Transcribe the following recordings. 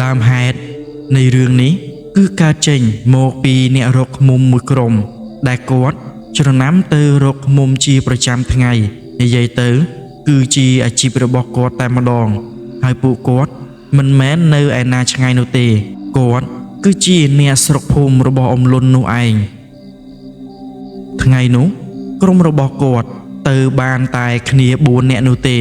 ដើមហេតុនៃរឿងនេះគឺកើតចេញមកពីអ្នករកឃ្មុំមួយក្រុមដែលគាត់ច្រណាំទៅរកឃ្មុំជាប្រចាំថ្ងៃនិយាយទៅគឺជាអាជីពរបស់គាត់តែម្ដងហើយពួកគាត់មិនមែននៅឯណាឆ្ងាយនោះទេគាត់គឺជាអ្នកស្រុកភូមិរបស់អ៊ំលុននោះឯងថ្ងៃនោះក្រុមរបស់គាត់ទៅបានតែគ្នា4នាក់នោះទេ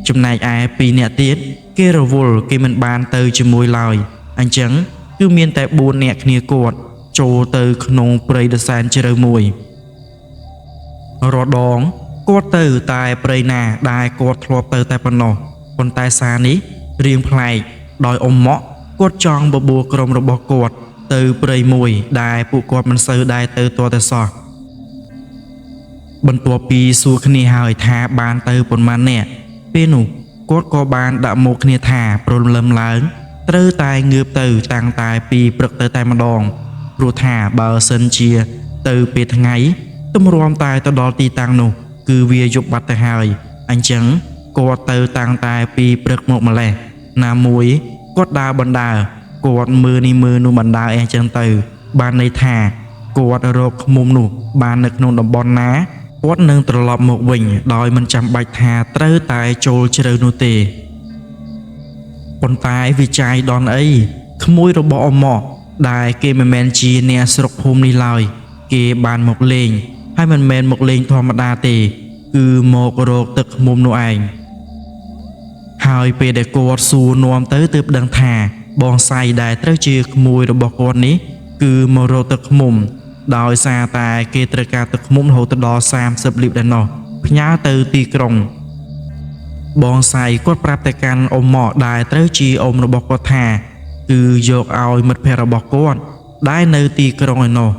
ចំណែកឯ2នាក់ទៀតគេរវល់គេមិនបានទៅជាមួយឡើយអញ្ចឹងគឺមានតែ4នាក់គ្នាគាត់ចូលទៅក្នុងព្រៃដ៏សែនជ្រៅមួយរដងគាត់ទៅតែព្រៃណាដែលគាត់ធ្លាប់ទៅតែប៉ុណ្ណោះប៉ុន្តែសារនេះរៀងប្លែកដោយអ៊ំម៉ាក់គាត់ចង់បបួលក្រុមរបស់គាត់ទៅព្រៃមួយដែលពួកគាត់មិនសូវដែរទៅទាល់តែសោះបន្ទាប់ពីសួរគ្នាហើយថាបានទៅប៉ុន្មាននាក់ពេលនោះគាត់ក៏បានដាក់មកគ្នាថាព្រលឹមឡើងត្រូវតែងើបទៅតាំងតែពីព្រឹកទៅតែម្ដងព្រោះថាបើសិនជាទៅពេលថ្ងៃទម្រាំតែទៅដល់ទីតាំងនោះគឺវាយប់បាត់ទៅហើយអញ្ចឹងគាត់ទៅតាំងតែពីព្រឹកមកម្លេះណាមួយគាត់ដើរបណ្ដើរគាត់មើលនេះមើលនោះបណ្ដើរអញ្ចឹងទៅបានន័យថាគាត់រកឃ្មុំនោះបាននៅក្នុងតំបន់ណាគាត់នឹងត្រឡប់មកវិញដោយមិនចាំបាច់ថាត្រូវតែចូលជ្រៅនោះទេប៉ុន្តែវាចាយដនអីក្មួយរបស់អ៊ំម៉ាក់ដែលគេមិនមែនជាអ្នកស្រុកភូមិនេះឡើយគេបានមកលេងហើយមិនមែនមកលេងធម្មតាទេគឺមករកទឹកឃ្មុំនោះឯងហើយពេលដែលគាត់សួរនាំទៅទើបដឹងថាបងស្រីដែលត្រូវជាក្មួយរបស់គាត់នេះគឺមករកទឹកឃ្មុំដោយសារតែគេត្រូវការទឹកឃ្មុំរហូតដល់30លីត្រដែរណោះផ្ញើទៅទីក្រុងបងស្រីគាត់ប្រាប់ទៅកាន់អ៊ំម៉ាក់ដែលត្រូវជាអ៊ំរបស់គាត់ថាគឺយកឲ្យមិត្តភ័ក្តិរបស់គាត់ដែលនៅទីក្រុងឯណោះ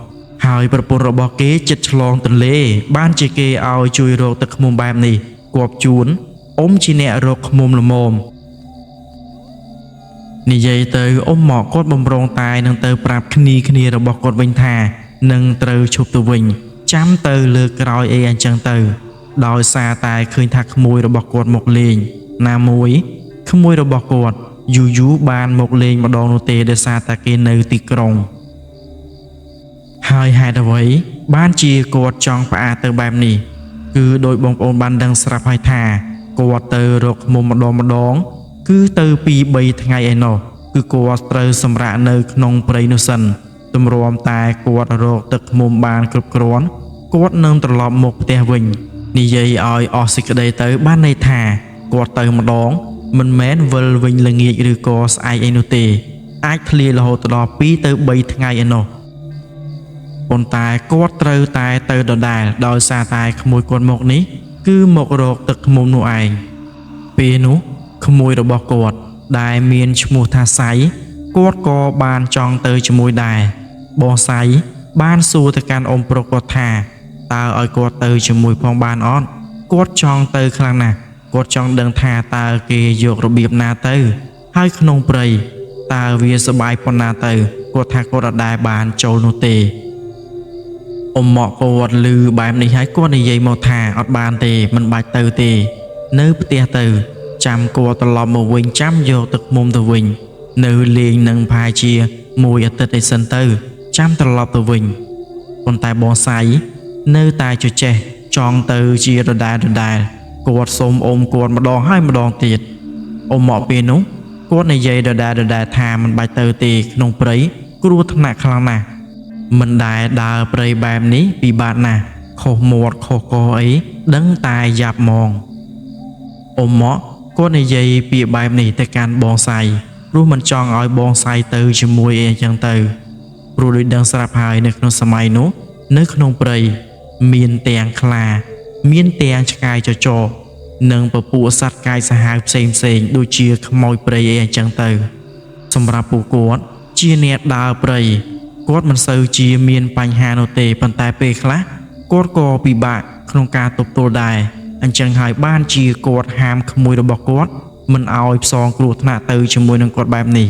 ហើយប្រពន្ធរបស់គេចិត្តឆ្លងទន្លេបានជាគេឲ្យជួយរកទឹកឃ្មុំបែបនេះគាត់ជួនអ៊ំជាអ្នករកឃ្មុំល្មមនិយាយទៅអ៊ំម៉ាក់គាត់បំរុងតែនឹងទៅប្រាប់គ្នារបស់គាត់វិញថានឹងត្រូវឈប់ទៅវិញចាំទៅលើក្រោយអីអញ្ចឹងទៅដោយសារតែឃើញថាក្មួយរបស់គាត់មកលេងណាមួយក្មួយរបស់គាត់យូរបានមកលេងម្ដងនោះទេដោយសារតែគេនៅទីក្រុងហើយហេតុអ្វីបានជាគាត់ចង់ផ្អាកទៅបែបនេះគឺដោយបងប្អូនបានដឹងស្រាប់ហើយថាគាត់ទៅរកឃ្មុំម្ដងគឺទៅពី3ថ្ងៃឯណោះគឺគាត់ត្រូវសម្រាកនៅក្នុងព្រៃនោះសិនទម្រាំតែគាត់រកទឹកឃ្មុំបានគ្រប់គ្រាន់គាត់នឹងត្រឡប់មកផ្ទះវិញនិយាយឲ្យអស់សេចក្តីទៅបានន័យថាគាត់ទៅម្ដងមិនមែនវិលវិញល្ងាចឬក៏ស្អែកអីនោះទេអាចធ្លាយរហូតដល់2ទៅ3ថ្ងៃឯណោះប៉ុន្តែគាត់ត្រូវតែទៅដដែលដោយសារតែក្មួយគាត់មកនេះគឺមករកទឹកឃ្មុំនោះឯងពេលនោះក្មួយរបស់គាត់ដែលមានឈ្មោះថាសៃគាត់ក៏បានចង់ទៅជាមួយដែរបងសៃបានសួរទៅកាន់អ៊ំប្រុសគាត់ថាតើឲ្យគាត់ទៅជាមួយផងបានអត់គាត់ចង់ទៅខ្លាំងណាស់គាត់ចង់ដឹងថាតើគេយករបៀបណាទៅហើយក្នុងព្រៃតើវាសប្បាយប៉ុណ្ណាទៅគាត់ថាគាត់អត់ដែលបានចូលនោះទេអ៊ំម៉ាក់គាត់ឮបែបនេះហើយគាត់និយាយមកថាអត់បានទេមិនបាច់ទៅទេនៅផ្ទះទៅចាំគាត់ត្រឡប់មកវិញចាំយកទឹកឃ្មុំទៅវិញនៅលេងនឹងផាជាមួយអាទិត្យឯសិនទៅចាំត្រឡប់ទៅវិញប៉ុន្តែបងសៃនៅតែជជែកចង់ទៅជាដដែលគាត់សុំអ៊ំគាត់ម្ដងហើយម្ដងទៀតអ៊ំមកពេលនោះគាត់និយាយដដែលថាមិនបាច់ទៅទេក្នុងព្រៃគ្រោះថ្នាក់ខ្លាំងណាស់មិនដែលដើរព្រៃបែបនេះពិបាកណាស់ខុសមាត់ខុសកអីដឹងតែយ៉ាប់ហ្មងអ៊ំមកគាត់និយាយពាក្យបែបនេះទៅកាន់បងសៃព្រោះមិនចង់ឲ្យបងសៃទៅជាមួយអីចឹងទៅព្រោះដូចដឹងស្រាប់ហើយនៅក្នុងសម័យនោះនៅក្នុងព្រៃមានទាំងខ្លាមានទាំងឆ្កែចចកនិងពពួកសត្វកាយសាហាវផ្សេងដូចជាខ្មោចព្រៃអីអញ្ចឹងទៅសម្រាប់ពួកគាត់ជាអ្នកដើរព្រៃគាត់មិនសូវជាមានបញ្ហានោះទេប៉ុន្តែពេលខ្លះគាត់ក៏ពិបាកក្នុងការទប់ទល់ដែរអញ្ចឹងហើយបានជាគាត់ហាមក្មួយរបស់គាត់មិនឲ្យផ្សងគ្រោះថ្នាក់ទៅជាមួយនឹងគាត់បែបនេះ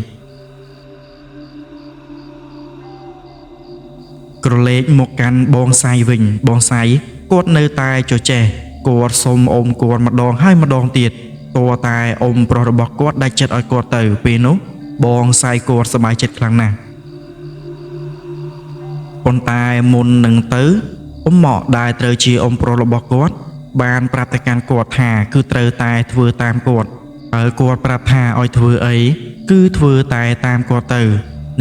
ក្រឡេកមកកាន់បងសៃវិញបងសៃគាត់នៅតែជជែកគាត់សុំអ៊ំគាត់ម្ដងហើយម្ដងទៀតតួតែអ៊ំប្រុសរបស់គាត់ដែលចិត្តឲ្យគាត់ទៅពេលនោះ បងសាយគាត់សប្បាយចិត្តខ្លាំងណាស់ប៉ុន្តែមុននឹងទៅអ៊ំម៉ាក់ដែលត្រូវជាអ៊ំប្រុសរបស់គាត់បានប្រាប់ទៅកាន់គាត់ថាគឺត្រូវតែធ្វើតាមគាត់ហើយគាត់ប្រាប់ថាឲ្យធ្វើអីគឺធ្វើតែតាមគាត់ទៅ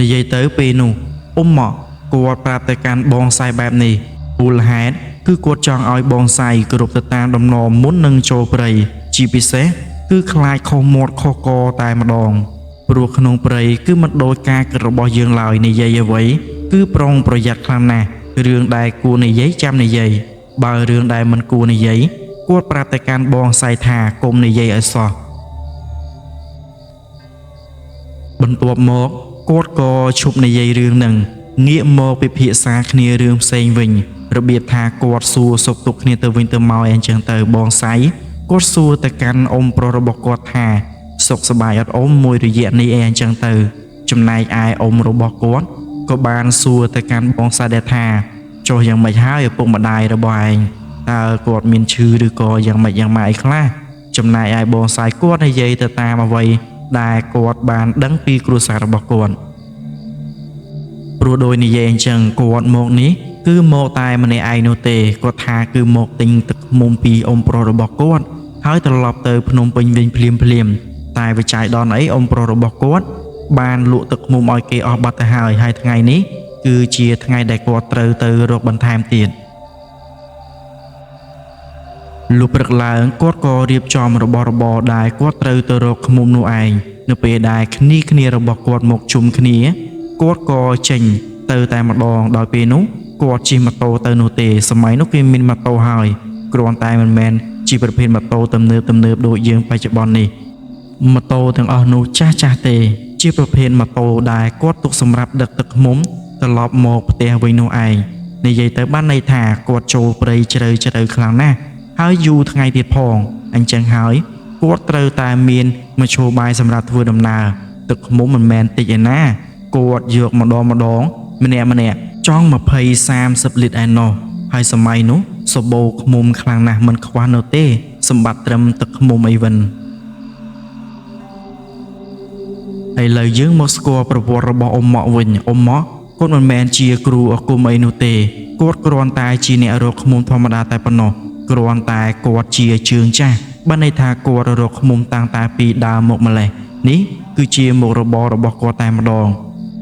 និយាយទៅពេលនោះអ៊ំម៉ាក់គាត់ប្រាប់ទៅកាន់បងសាយបែបនេះមូលហេតុគឺគាត់ចង់ឲ្យបងសាយគ្រប់ទៅតាមដំណរមុននឹងចូលព្រៃជាពិសេសគឺខ្លាចខុសមាត់ខុសកតែម្ដងព្រោះក្នុងព្រៃគឺមិនដូចការគិតរបស់យើងឡើយនិយាយអ្វីគឺប្រុងប្រយ័ត្នខ្លាំងណាស់រឿងដែលគួរនិយាយចាំនិយាយបើរឿងដែលមិនគួរនិយាយគាត់ប្រាប់ទៅកាន់បងសាយថាកុំនិយាយឲ្យសោះបន្ទាប់មកគាត់ក៏ឈប់និយាយរឿងនឹងងាកមកពិភាក្សាគ្នារឿងផ្សេងវិញរបៀបថាគាត់សួរសុខទុក្ខគ្នាទៅវិញទៅមកអញ្ចឹងទៅបងសាយគាត់សួរទៅកាន់អ៊ំប្រុសរបស់គាត់ថាសុខសប្បាយអត់អ៊ំមួយរយៈនេះអញ្ចឹងទៅចំណែកឯអ៊ំរបស់គាត់ក៏បានសួរទៅកាន់បងសាយដែរថាចុះយ៉ាងម៉េចហើយឪពុកម្ដាយរបស់ឯងតើគាត់មានឈឺឬក៏យ៉ាងម៉េចយ៉ាងម៉េចខ្លះចំណែកឯបងសាយគាត់និយាយទៅតាមអ្វីដែលគាត់បានដឹងពីគ្រួសាររបស់គាត់ព្រោះដោយនិយាយអញ្ចឹងគាត់មកនេះគឺមកតែម្នាក់ឯងនោះទេគាត់ថាគឺមកទិញទឹកឃ្មុំពីអ៊ំប្រុសរបស់គាត់ហើយត្រឡប់ទៅភ្នំពេញវិញភ្លាមតែវិច័យដល់អីអ៊ំប្រុសរបស់គាត់បានលក់ទឹកឃ្មុំឲ្យគេអស់បាត់ទៅហើយថ្ងៃនេះគឺជាថ្ងៃដែលគាត់ត្រូវទៅរកបន្ថែមទៀតលុះព្រឹកឡើងគាត់ក៏រៀបចំរបស់របរដែលគាត់ត្រូវទៅរកឃ្មុំនោះឯងនៅពេលដែលគ្នារបស់គាត់មកជុំគ្នាគាត់ក៏ចេញទៅតែម្ដងដោយពេលនោះគាត់ជិះម៉ូតូទៅនោះទេសម័យនោះគេមានម៉ូតូហើយគ្រាន់តែមិនមែនជាប្រភេទម៉ូតូទំនើបដូចយើងបច្ចុប្បន្ននេះម៉ូតូទាំងអស់នោះចាស់ទេជាប្រភេទម៉ូតូដែលគាត់ទុកសម្រាប់ដឹកទឹកឃ្មុំត្រឡប់មកផ្ទះវិញនោះឯងនិយាយទៅបានន័យថាគាត់ចូលព្រៃជ្រៅខ្លាំងណាស់ហើយយូរថ្ងៃទៀតផងអញ្ចឹងហើយគាត់ត្រូវតែមានមធ្យោបាយសម្រាប់ធ្វើដំណើរទឹកឃ្មុំមិនមែនតិចឯណាគាត់យកម្ដងម្នាក់ចង់20-30 លីត្រឯណោះហើយសម័យនោះសបោឃ្មុំខ្លាំងណាស់មិនខ្វះនោះទេសម្បត្តិត្រឹមទឹកឃ្មុំអីវិញឥឡូវយើងមកស្គាល់ប្រវត្តិរបស់អ៊ំម៉ាក់វិញអ៊ំម៉ាក់គាត់មិនមែនជាគ្រូអាគមអីនោះទេគាត់គ្រាន់តែជាអ្នករកឃ្មុំធម្មតាតែប៉ុណ្ណោះគ្រាន់តែគាត់ជាជើងចាស់បានន័យថាគាត់រកឃ្មុំតាំងតែពីដើមមកម្លេះនេះគឺជាមុខរបររបស់គាត់តែម្ដង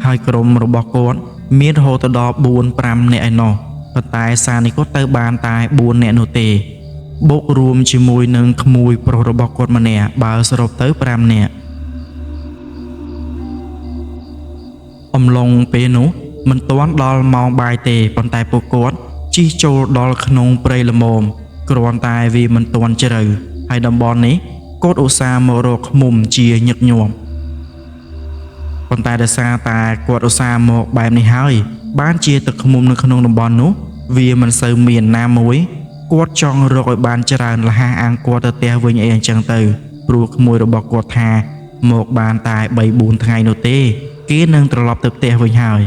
ហើយក្រុមរបស់គាត់មានរហូតដល់ 4-5 នាក់ឯណោះប៉ុន្តែសារនេះគាត់ទៅបានតែ 4 នាក់នោះទេបូករួមជាមួយនឹងក្មួយប្រុសរបស់គាត់ម្នាក់បើសរុបទៅ 5 នាក់អំឡុងពេលនោះមិនទាន់ដល់ម៉ោងបាយទេប៉ុន្តែពួកគាត់ជិះចូលដល់ក្នុងព្រៃល្មមគ្រាន់តែវាមិនទាន់ជ្រៅហើយតំបន់នេះគាត់ឧស្សាហ៍មករកឃ្មុំជាញឹកញាប់ប៉ុន្តែដោយសារតែគាត់ឧស្សាហ៍មកបែបនេះហើយបានជាទឹកឃ្មុំនៅក្នុងតំបន់នោះវាមិនសូវមានណាមួយគាត់ចង់រកឲ្យបានច្រើនលះអាងគាត់ទៅផ្ទះវិញអីអញ្ចឹងទៅព្រោះក្មួយរបស់គាត់ថាមកបានតែ 3-4 ថ្ងៃនោះទេគេនឹងត្រឡប់ទៅផ្ទះវិញហើយ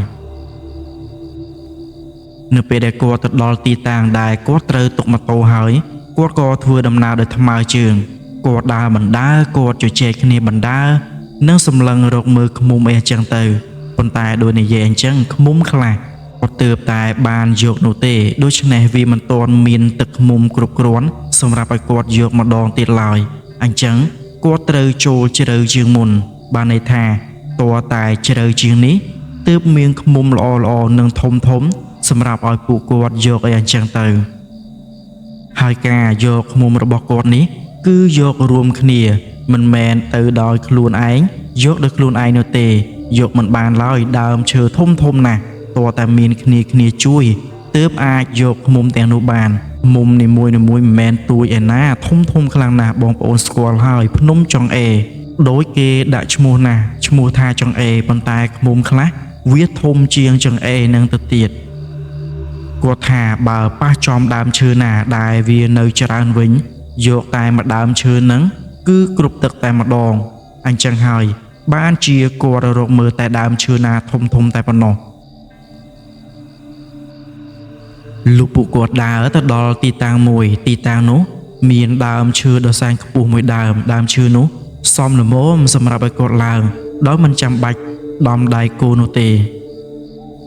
នៅពេលដែលគាត់ទៅដល់ទីតាំងដែលគាត់ត្រូវទុកម៉ូតូហើយគាត់ក៏ធ្វើដំណើរដោយថ្មើរជើងគាត់ដើរបណ្ដើរគាត់ជជែកគ្នាបណ្ដើរនិងសម្លឹងរកមើលឃ្មុំអីចឹងទៅប៉ុន្តែដោយនិយាយអញ្ចឹងឃ្មុំខ្លះគាត់ទើបតែបានយកនោះទេដូច្នេះវាមិនទាន់មានទឹកឃ្មុំគ្រប់គ្រាន់សម្រាប់ឲ្យគាត់យកម្ដងទៀតឡើយអញ្ចឹងគាត់ត្រូវចូលជ្រៅជាងមុនបានន័យថាតើតែជ្រៅជាងនេះទើបមានឃ្មុំល្អនិងធំសម្រាប់ឲ្យពួកគាត់យកអីអញ្ចឹងទៅហើយការយកឃ្មុំរបស់គាត់នេះគឺយករួមគ្នាមិនមែនទៅដោយខ្លួនឯងយកដោយខ្លួនឯងនោះទេយកមិនបានឡើយដើមឈើធំណាស់តើតែមានគ្នាជួយទើបអាចយកឃ្មុំទាំងនោះបានមុំនីមួយមិនមែនទួយឯណាធំខ្លាំងណាស់បងប្អូនស្គាល់ហើយភ្នំចុងអេដោយគេដាក់ឈ្មោះណាស់ឈ្មោះថាចុងអេប៉ុន្តែឃ្មុំខ្លះវាធំជាងចុងអេនឹងទៅទៀតគាត់ថាបើប៉ះចំដើមឈើណាដែលវានៅច្រើនវិញយកតែមួយដើមឈើហ្នឹងគឺគ្រប់ទឹកតែម្ដងអញ្ចឹងហើយបានជាគាត់រកមើលតែដើមឈើណាធំតែប៉ុណ្ណោះលុះពួកគាត់ដើរទៅដល់ទីតាំងមួយទីតាំងនោះមានដើមឈើដ៏សែនខ្ពស់មួយដើមឈើនោះសមល្មមសម្រាប់ឲ្យគាត់ឡើង ដោយមិនចាំបាច់ដំដៃគោនោះទេ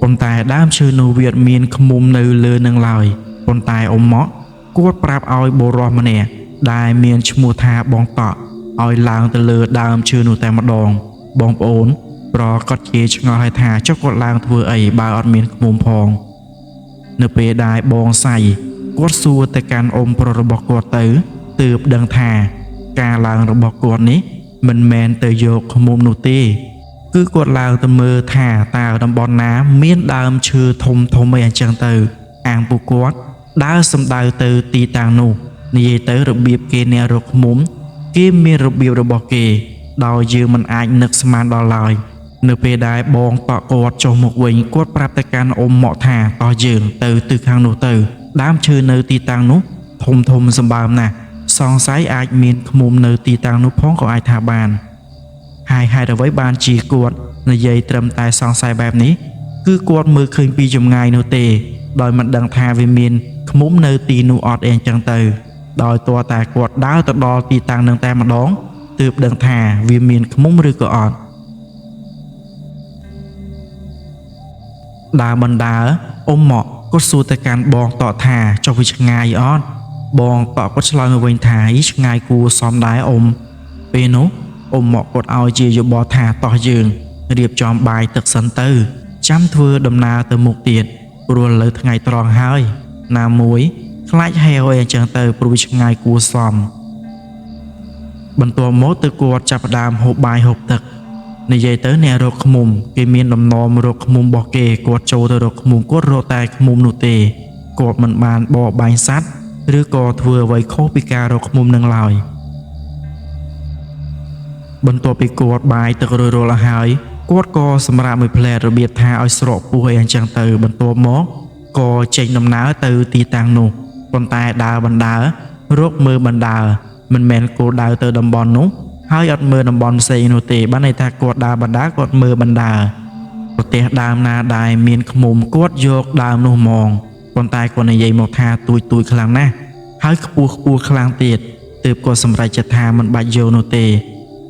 ប៉ុន្តែដើមឈើនោះវាមានឃ្មុំនៅលើនឹងឡើយប៉ុន្តែអ៊ំម៉ាក់គាត់ប្រាប់ឲ្យបុរសម្នាក់ដែលមានឈ្មោះថាបងតក់ឲ្យឡើងទៅលើដើមឈើនោះតែម្ដងបងប្អូនប្រកាសជាឆ្ងល់ហើយថាចុះគាត់ឡើងធ្វើអីបើអត់មានឃ្មុំផងនៅពេលដែលបងសៃគាត់សួរទៅកាន់អ៊ំប្រុសរបស់គាត់ទៅទើបដឹងថាការឡើងរបស់គាត់នេះមិនមែនទៅយកឃ្មុំនោះទេគឺគាត់ឡើងទៅមើលថាតើតំបន់ណាមានដើមឈើធំធំអីអញ្ចឹងទៅអាងពួកគាត់ដើរសម្ដៅទៅទីតាំងនោះនិយាយទៅរបៀបគេអ្នករកឃ្មុំគេមានរបៀបរបស់គេដោយយើងមិនអាចនឹកស្មានដល់ឡើយនៅពេលដែលបងតក់គាត់ចុះមកវិញគាត់ប្រាប់ទៅកាន់អ៊ំម៉ាក់ថាតោះយើងទៅទិសខាងនោះទៅដើមឈើនៅទីតាំងនោះធំសម្បើមណាស់សង្ស័យអាចមានឃ្មុំនៅទីតាំងនោះផងក៏អាចថាបានហើយហេតុអ្វីបានជាគាត់និយាយត្រឹមតែសង្ស័យបែបនេះគឺគាត់មើលឃើញពីចម្ងាយនោះទេដោយមិនដឹងថាវាមានឃ្មុំនៅទីនោះអត់អីចឹងទៅដោយតើតែគាត់ដើរទៅដល់ទីតាំងនឹងតែម្ដងទើបដឹងថាវាមានឃ្មុំឬក៏អត់ដើរបណ្ដើរអ៊ំម៉ាក់គាត់សួរទៅកាន់បងតក់ថាចុះវាឆ្ងាយអត់បងតក់គាត់ឆ្លើយមកវិញថាឆ្ងាយគួរសមដែរអ៊ំពេលនោះអ៊ំម៉ាក់គាត់ឲ្យជាយោបល់ថាតោះយើងរៀបចំបាយទឹកសិនទៅចាំធ្វើដំណើរទៅមុខទៀតព្រោះលើថ្ងៃត្រង់ហើយណាមួយខ្លាចហេវអីអញ្ចឹងទៅព្រោះឆ្ងាយគួរសមបន្ទាប់មកទៅគាត់ចាប់ផ្ដើមហូបបាយហូបទឹកនិយាយទៅអ្នករកឃ្មុំគេមានដំណំរកឃ្មុំរបស់គេគាត់ចូលទៅរកឃ្មុំគាត់រកតែឃ្មុំនោះទេគាត់មិនបានបរបាញ់សត្វឬក៏ធ្វើអ្វីខុសពីការរកឃ្មុំនឹងឡើយបន្ទាប់ពីគាត់បាយទឹករលៗហើយគាត់ក៏សម្រាប់មួយផ្លែរបៀបថាឲ្យស្រកពោះអីអញ្ចឹងទៅបន្ទាប់មកក៏ចេញដំណើរទៅទីតាំងនោះប៉ុន្តែដើរបណ្ដើររកមើលបណ្ដើរមិនមែនគោលដៅទៅតំបន់នោះហើយអត់មើលតំបន់ផ្សេងនោះទេបានន័យថាគាត់ដើរបណ្ដើរគាត់មើលបណ្ដើរប្រទេសដើមណាដែលមានឃ្មុំគាត់យកដើមនោះមកប៉ុន្តែគាត់និយាយមកថាទួយខ្លាំងណាស់ហើយខ្ពស់ខ្លាំងទៀតទើបគាត់សម្រេចចិត្តថាមិនបាច់យកនោះទេ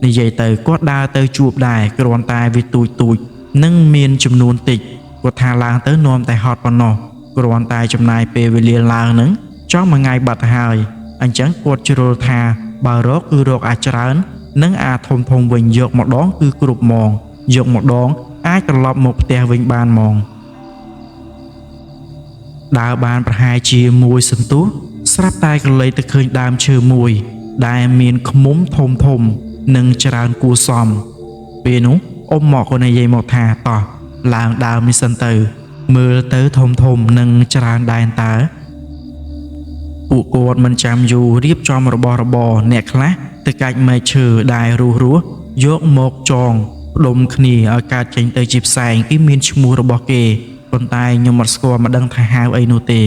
និយាយទៅគាត់ដើរទៅជួបដែរគ្រាន់តែវាទួយនិងមានចំនួនតិចគាត់ថាឡើងទៅនាំតែហត់ប៉ុណ្ណោះគ្រាន់តែចំណាយពេលវេលាឡើងនឹងចង់មួយថ្ងៃបាត់ហើយអញ្ចឹងគាត់ជ្រុលថាបើរកគឺរកអាចច្រើននិងអាចធំវិញយកម្ដងគឺគ្រប់ហ្មងយកម្ដងអាចត្រឡប់មកផ្ទះវិញបានហ្មងដើរបានប្រហែលជាមួយសន្ទុះស្រាប់តែក៏លេចទៅឃើញដើមឈើមួយដែលមានឃ្មុំធំនិងច្រើនគួរសមពេលនោះអ៊ំម៉ាក់ក៏និយាយមកថាតោះឡើងដើមនេះសិនទៅមើលទៅធំនិងច្រើនដែនតើពួកគាត់មិនចាំយូររៀបចំរបស់របរអ្នកខ្លះទៅកាច់មែកឈើដែលរស់យកមកចងផ្ដុំគ្នាឲ្យកើតចេញទៅជាផ្សែងគេមានឈ្មោះរបស់គេប៉ុន្តែខ្ញុំអត់ស្គាល់មិនដឹងថាហៅអីនោះទេ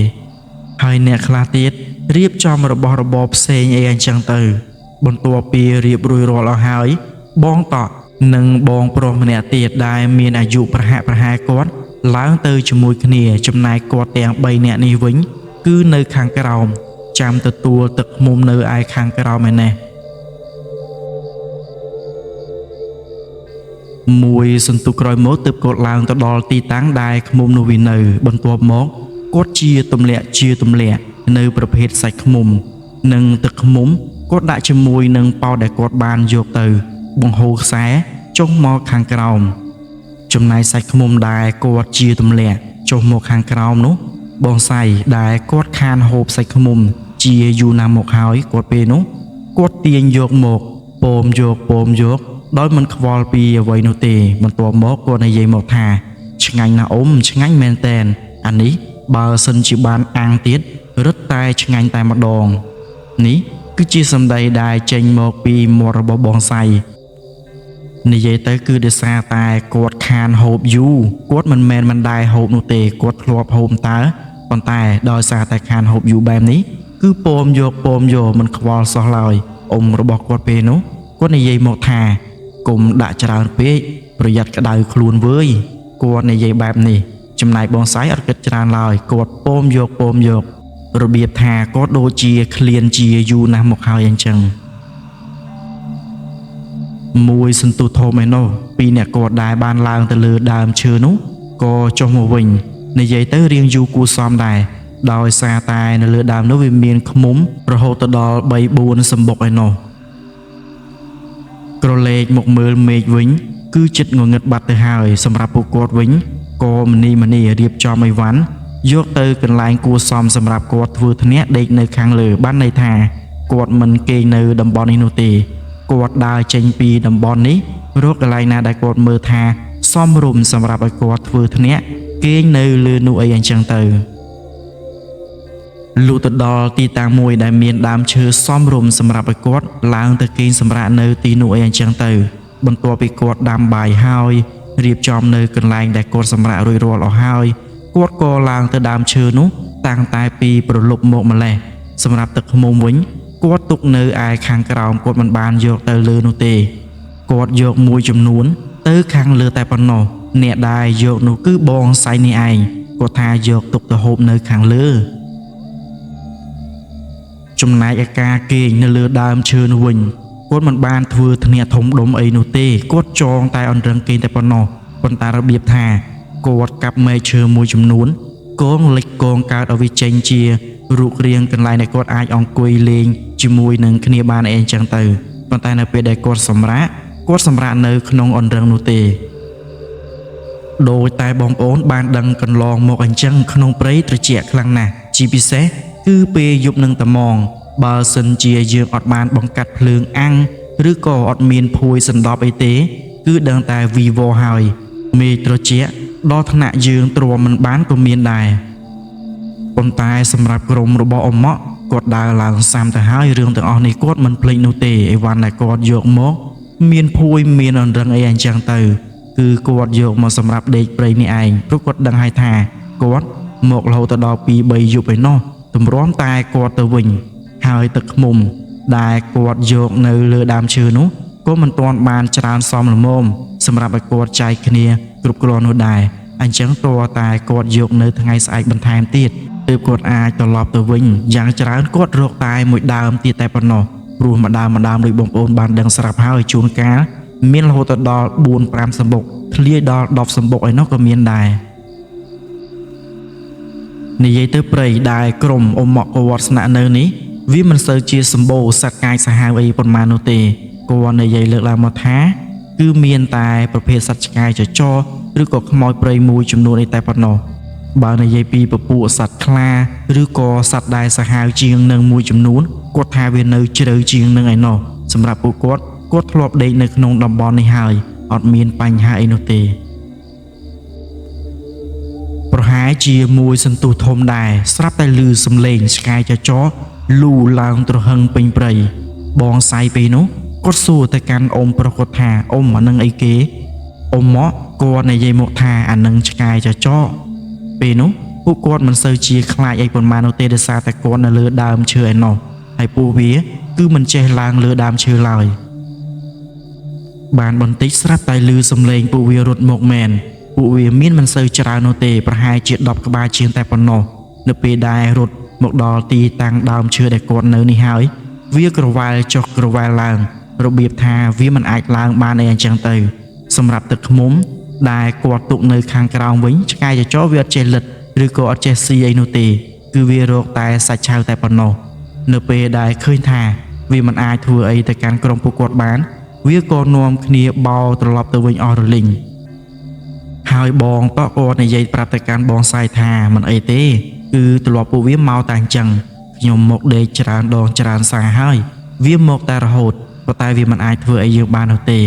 ហើយអ្នកខ្លះទៀតរៀបចំរបស់របរផ្សេងអីអញ្ចឹងទៅបន្ទាប់ពីរៀបរួចរាល់អស់ហើយបងតក់និងបងប្រុសម្នាក់ទៀតដែលមានអាយុប្រហាក់ប្រហែលគាត់ឡើងទៅជាមួយគ្នាចំណែកគាត់ទាំង3នាក់នេះវិញគឺនៅខាងក្រោមចាំទទួលទឹកឃ្មុំនៅឯខាងក្រោមឯណេះមួយសន្ទុះក្រោយមកទើបគាត់ឡើងទៅដល់ទីតាំងដែលឃ្មុំនោះវានៅបន្ទាប់មកគាត់ជាទម្លាក់នៅប្រភេទសាច់ឃ្មុំនិងទឹកឃ្មុំគាត់ដាក់ជាមួយនឹងប៉ោដែលគាត់បានយកទៅបង្ហូរខ្សែចុះមកខាងក្រោមចំណែកសាច់ឃ្មុំដែលគាត់ជាទម្លាក់ចុះមកខាងក្រោមនោះបងសៃដែលគាត់ខានហូបសាច់ឃ្មុំជាយូរណាស់មកហើយគាត់ពេលនោះគាត់ទាញយកមកពោមយកដោយមិនខ្វល់ពីអ្វីនោះទេបន្ទាប់មកគាត់និយាយមកថាឆ្ងាញ់ណាស់អ៊ំឆ្ងាញ់មែនតែនអានេះបើសិនជាបានអាំងទៀតរឹតតែឆ្ងាញ់តែម្ដងនេះគឺជាសម្ដីដែលចេញមកពីមាត់របស់បងសៃនិយាយទៅគឺដោយសារតែគាត់ខានហូបយូរគាត់មិនមែនមិនដែរហូបនោះទេគាត់ធ្លាប់ហូបតើប៉ុន្តែដោយសារតែខានហូបយូរបែបនេះគឺពោមយកមិនខ្វល់សោះឡើយអ៊ំរបស់គាត់ពេលនោះគាត់និយាយមកថាកុំដាក់ច្រើនពេកប្រយ័ត្នក្តៅខ្លួនវើយគាត់និយាយបែបនេះចំណែកបងសៃអត់គិតច្រើនឡើយគាត់ពោមយករបៀបថាគាត់ដូចជាឃ្លានជាយូរណាស់មកហើយអញ្ចឹង មួយសន្ទុះធំឯណោះពីអ្នកគាត់ដែរបានឡើងទៅលើដើមឈើនោះក៏ចុះមកវិញនិយាយទៅរៀងយូរគួរសមដែរដោយសារតែនៅលើដើមនោះវាមានឃ្មុំរហូតទៅដល់3-4សម្បុកឯណោះក្រឡេកមកមើលមេឃវិញគឺចិត្តងងឹតបាត់ទៅហើយសម្រាប់ពួកគាត់វិញក៏មនីរៀបចំអីវ៉ាន់យកទៅកន្លែងគួរសមសម្រាប់គាត់ធ្វើធ្នាក់ដេកនៅខាងលើបានន័យថាគាត់មិនគេងនៅតំបន់នេះនោះទេគាត់ដើរចេញពីតំបន់នេះរកកន្លែងណាដែលគាត់មើលថាសមរម្យសម្រាប់ឲ្យគាត់ធ្វើធ្នាក់គេងនៅលើនោះអីអញ្ចឹងទៅលុះទៅដល់ទីតាំងមួយដែលមានដើមឈើសមរម្យសម្រាប់ឲ្យគាត់ឡើងទៅគេងសម្រាកនៅទីនោះអីអញ្ចឹងទៅបន្ទាប់ពីគាត់ដាំបាយហើយរៀបចំនៅកន្លែងដែលគាត់សម្រាករួចរាល់អស់ហើយគាត់ក៏ឡើងទៅដើមឈើនោះតាំងតែពីប្រលប់មកម្លេះសម្រាប់ទឹកឃ្មុំវិញគាត់ទុកនៅឯខាងក្រោមគាត់មិនបានយកទៅលើនោះទេគាត់យកមួយចំនួនទៅខាងលើតែប៉ុណ្ណោះអ្នកដែលយកនោះគឺបងសៃនេះឯងគាត់ថាយកទុកទៅហូបនៅខាងលើចំណែកឯការគេងនៅលើដើមឈើនោះវិញគាត់មិនបានធ្វើធ្នាក់ធំដុំអីនោះទេគាត់ចងតែអន្រឹងគេងតែប៉ុណ្ណោះប៉ុន្តែរបៀបថាគាត់កាប់មែកឈើមួយចំនួនកងលិចកងកើតឲ្យវាចេញជារូបរាងកន្លែងដែលគាត់អាចអង្គុយលេងជាមួយនឹងគ្នាបានអីចឹងទៅប៉ុន្តែនៅពេលដែលគាត់សម្រាកនៅក្នុងអន្រឹងនោះទេដោយតែបងប្អូនបានដឹងកន្លងមកអញ្ចឹងក្នុងព្រៃត្រជាក់ខ្លាំងណាស់ជាពិសេសគឺពេលយប់នឹងត្មងបើសិនជាយើងអត់បានបង្កាត់ភ្លើងអាំងឬក៏អត់មានភួយសណ្ដប់អីទេគឺដឹងតែវីវរហើយមេឃត្រជាក់ដល់ថ្នាក់យើងទ្រាំមិនបានក៏មានដែរប៉ុន្តែសម្រាប់ក្រុមរបស់អ៊ំម៉ាក់គាត់ដើរឡើងសាំទៅហើយរឿងទាំងអស់នេះគាត់មិនភ្លេចនោះទេអីវ៉ាន់ដែលគាត់យកមកមានភួយមានអន្រឹងអីអញ្ចឹងទៅគឺគាត់យកមកសម្រាប់ដេកព្រៃនេះឯងព្រោះគាត់ដឹងហើយថាគាត់មករហូតដល់2-3យប់ឯណោះទម្រាំតែគាត់ទៅវិញហើយទឹកឃ្មុំដែលគាត់យកនៅលើដើមឈើនោះក៏មិនទាន់បានច្រើនសមល្មមសម្រាប់ឲ្យគាត់ចែកគ្នាគ្រប់គ្រាន់នោះដែរអញ្ចឹងតើតែគាត់យកនៅថ្ងៃស្អែកបន្ថែមទៀតទើបគាត់អាចត្រឡប់ទៅវិញយ៉ាងច្រើនគាត់រកតែមួយដើមទៀតតែប៉ុណ្ណោះព្រោះម្ដើមដោយបងប្អូនបានដឹងស្រាប់ហើយជួនកាលមានរហូតដល់ 4-5 សម្បុកធ្លាយដល់10សម្បុកឯនោះក៏មានដែរនិយាយទៅព្រៃដែលក្រុមអ៊ំម៉ាក់គាត់ស្នាក់នៅនេះវាមិនសូវជាសម្បូរសត្វកាយសាហាវអីប៉ុន្មាននោះទេគាត់និយាយលើកឡើងមកថាគឺមានតែប្រភេទសត្វឆ្កែចចឬក៏ខ្មោចព្រៃមួយចំនួនអីតែប៉ុណ្ណោះបើនិយាយពីពពួកសត្វខ្លាឬក៏សត្វដែលសាហាវជាងនឹងមួយចំនួនគាត់ថាវានៅជ្រៅជាងនឹងឯណោះសម្រាប់ពួកគាត់ធ្លាប់ដេកនៅក្នុងតំបន់នេះហើយអត់មានបញ្ហាអីនោះទេប្រហែលជាមួយសន្ទុះធំដែរស្រាប់តែឮសំឡេងឆ្កែចចលូឡើងត្រហឹងពេញព្រៃបងសាយពេលនោះគាត់សួរទៅកាន់អ៊ំប្រុសគាត់ថាអ៊ំអានឹងអីគេអ៊ំម៉ាក់គាត់និយាយមកថាអានឹងឆ្កែចចពេលនោះពួកគាត់មិនសូវជាខ្លាចអីប៉ុន្មាននោះទេដោយសារតែគាត់នៅលើដើមឈើឯណោះហើយពួកវាគឺមិនចេះឡើងលើដើមឈើឡើយបានបន្តិចស្រាប់តែឮសំឡេងពួកវារត់មកមែនពួកវាមានមិនសូវច្រើននោះទេប្រហែលជា10ក្បាលជាងតែប៉ុណ្ណោះនៅពេលដែលរត់មកដល់ទីតាំងដើមឈើដែលគាត់នៅនេះហើយវាក្រវ៉ាល់ចុះក្រវ៉ាល់ឡើងរបៀបថាវាមិនអាចឡើងបានអីអញ្ចឹងទៅសម្រាប់ទឹកឃ្មុំដែលគាត់ទុកនៅខាងក្រោមវិញឆ្កែចចវាអត់ចេះលិតឬក៏អត់ចេះស៊ីអីនោះទេគឺវារកតែសាច់ឆៅតែប៉ុណ្ណោះនៅពេលដែលឃើញថាវាមិនអាចធ្វើអីទៅកាន់ក្រុមពួកគាត់បានវាក៏នាំគ្នាបោត្រឡប់ទៅវិញអស់រលីងហើយបងតក់គាត់និយាយប្រាប់ទៅកាន់បងសាយថាមិនអីទេគឺត្រឡប់ពួកវាមកតែអញ្ចឹងខ្ញុំមកដេកច្រើនដងច្រើនសារហើយវាមកតែរហូតប៉ុន្តែវាមិនអាចធ្វើអីយើងបាននោះទេ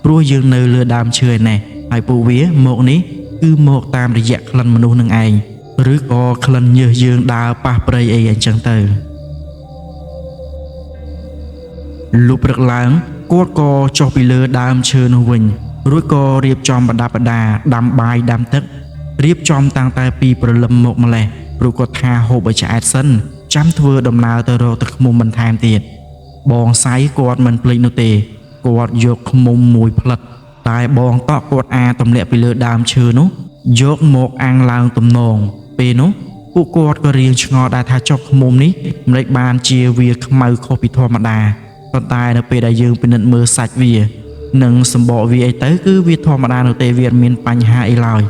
ព្រោះយើងនៅលើដើមឈើឯណេះហើយពួកវាមកនេះគឺមកតាមរយៈក្លិនមនុស្សនឹងឯងឬក៏ក្លិនញើសយើងដើរប៉ះព្រៃអីអញ្ចឹងទៅលុបព្រឹកឡើងគាត់ក៏ចុះពីលើដើមឈើនោះវិញរួចក៏រៀបចំប្រដាប់ប្រដាដាំបាយដាំទឹករៀបចំតាំងតែពីព្រលឹមមកម្លេះព្រោះគាត់ថាហូបឲ្យឆ្អែតសិនចាំធ្វើដំណើរទៅរកទឹកឃ្មុំបន្ថែមទៀតបងសាយគាត់មិនភ្លេចនោះទេគាត់យកឃ្មុំមួយផ្លិតតែបងតក់គាត់ទម្លាក់ពីលើដើមឈើនោះយកមកអាំងឡើងទំនងពេលនោះពួកគាត់ក៏រៀងឆ្ងល់ដែរថាចុះឃ្មុំនេះមិនបានជាវាខ្មៅខុសពីធម្មតាប៉ុន្តែនៅពេលដែលយើងពិនិត្យមើលសាច់វា នឹងសម្បកវាអីទៅគឺវាធម្មតានោះទេវាអត់មានបញ្ហាអីឡើយ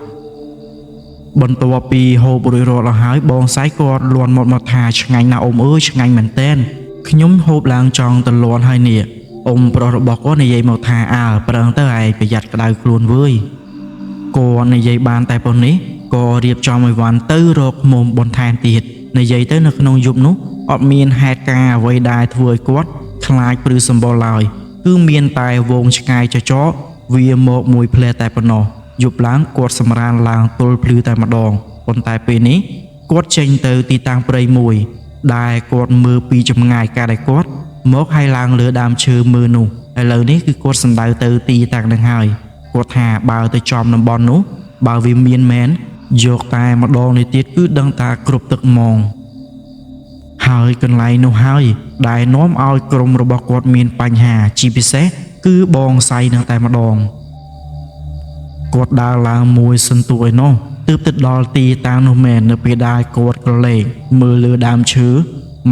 បន្ទាប់ពីហូបរួចរាល់ដល់ហើយបងស្រីគាត់លន់មកថាឆ្ងាញ់ណាស់អ៊ំអើយឆ្ងាញ់មែនទែនខ្ញុំហូបឡើងចង់ទៅលន់ហើយនេះអ៊ំប្រុសរបស់គាត់និយាយមកថាអើប្រឹងទៅឯងប្រយ័ត្នក្តៅខ្លួនវើយគាត់និយាយបានតែប៉ុណ្នេះក៏រៀបចំឲ្យវ៉ាន់ទៅរកមុំបន្ថែមទៀតនិយាយទៅនៅក្នុងយប់នោះអត់មានហេតុការណ៍អ្វីដែលធ្វើឲ្យគាត់ខ្លាចព្រឺសម្បល់ឡើយគឺមានតែវងឆ្ងាយចចកវាមកមួយផ្លែតែប៉ុណ្ណោះយប់ឡើងគាត់សម្រានឡើងទល់ភ្លឺតែម្ដងប៉ុន្តែពេលនេះគាត់ចេញទៅទីតាំងព្រៃមួយដែលគាត់មើលពីចម្ងាយកាលដែលគាត់មកហើយឡើងលើដើមឈើមើលនោះឥឡូវនេះគឺគាត់សំដៅទៅទីតាំងនឹងហើយគាត់ថាបើទៅចំតំបន់នោះបើវាមានមែនយកតែម្ដងនេះទៀតគឺដឹងថាគ្រប់ទឹកហ្មងហើយកន្លែងនោះហើយដែលនាំឲ្យក្រុមរបស់គាត់មានបញ្ហាជាពិសេសគឺបងស្រីនឹងតែម្ដងគាត់ដើរឡើងមួយសន្ទុះឯណោះទើបទៅដល់ទីតាំងនោះមែននៅពេលដែលគាត់ក្រឡេកមើលលើដើមឈើ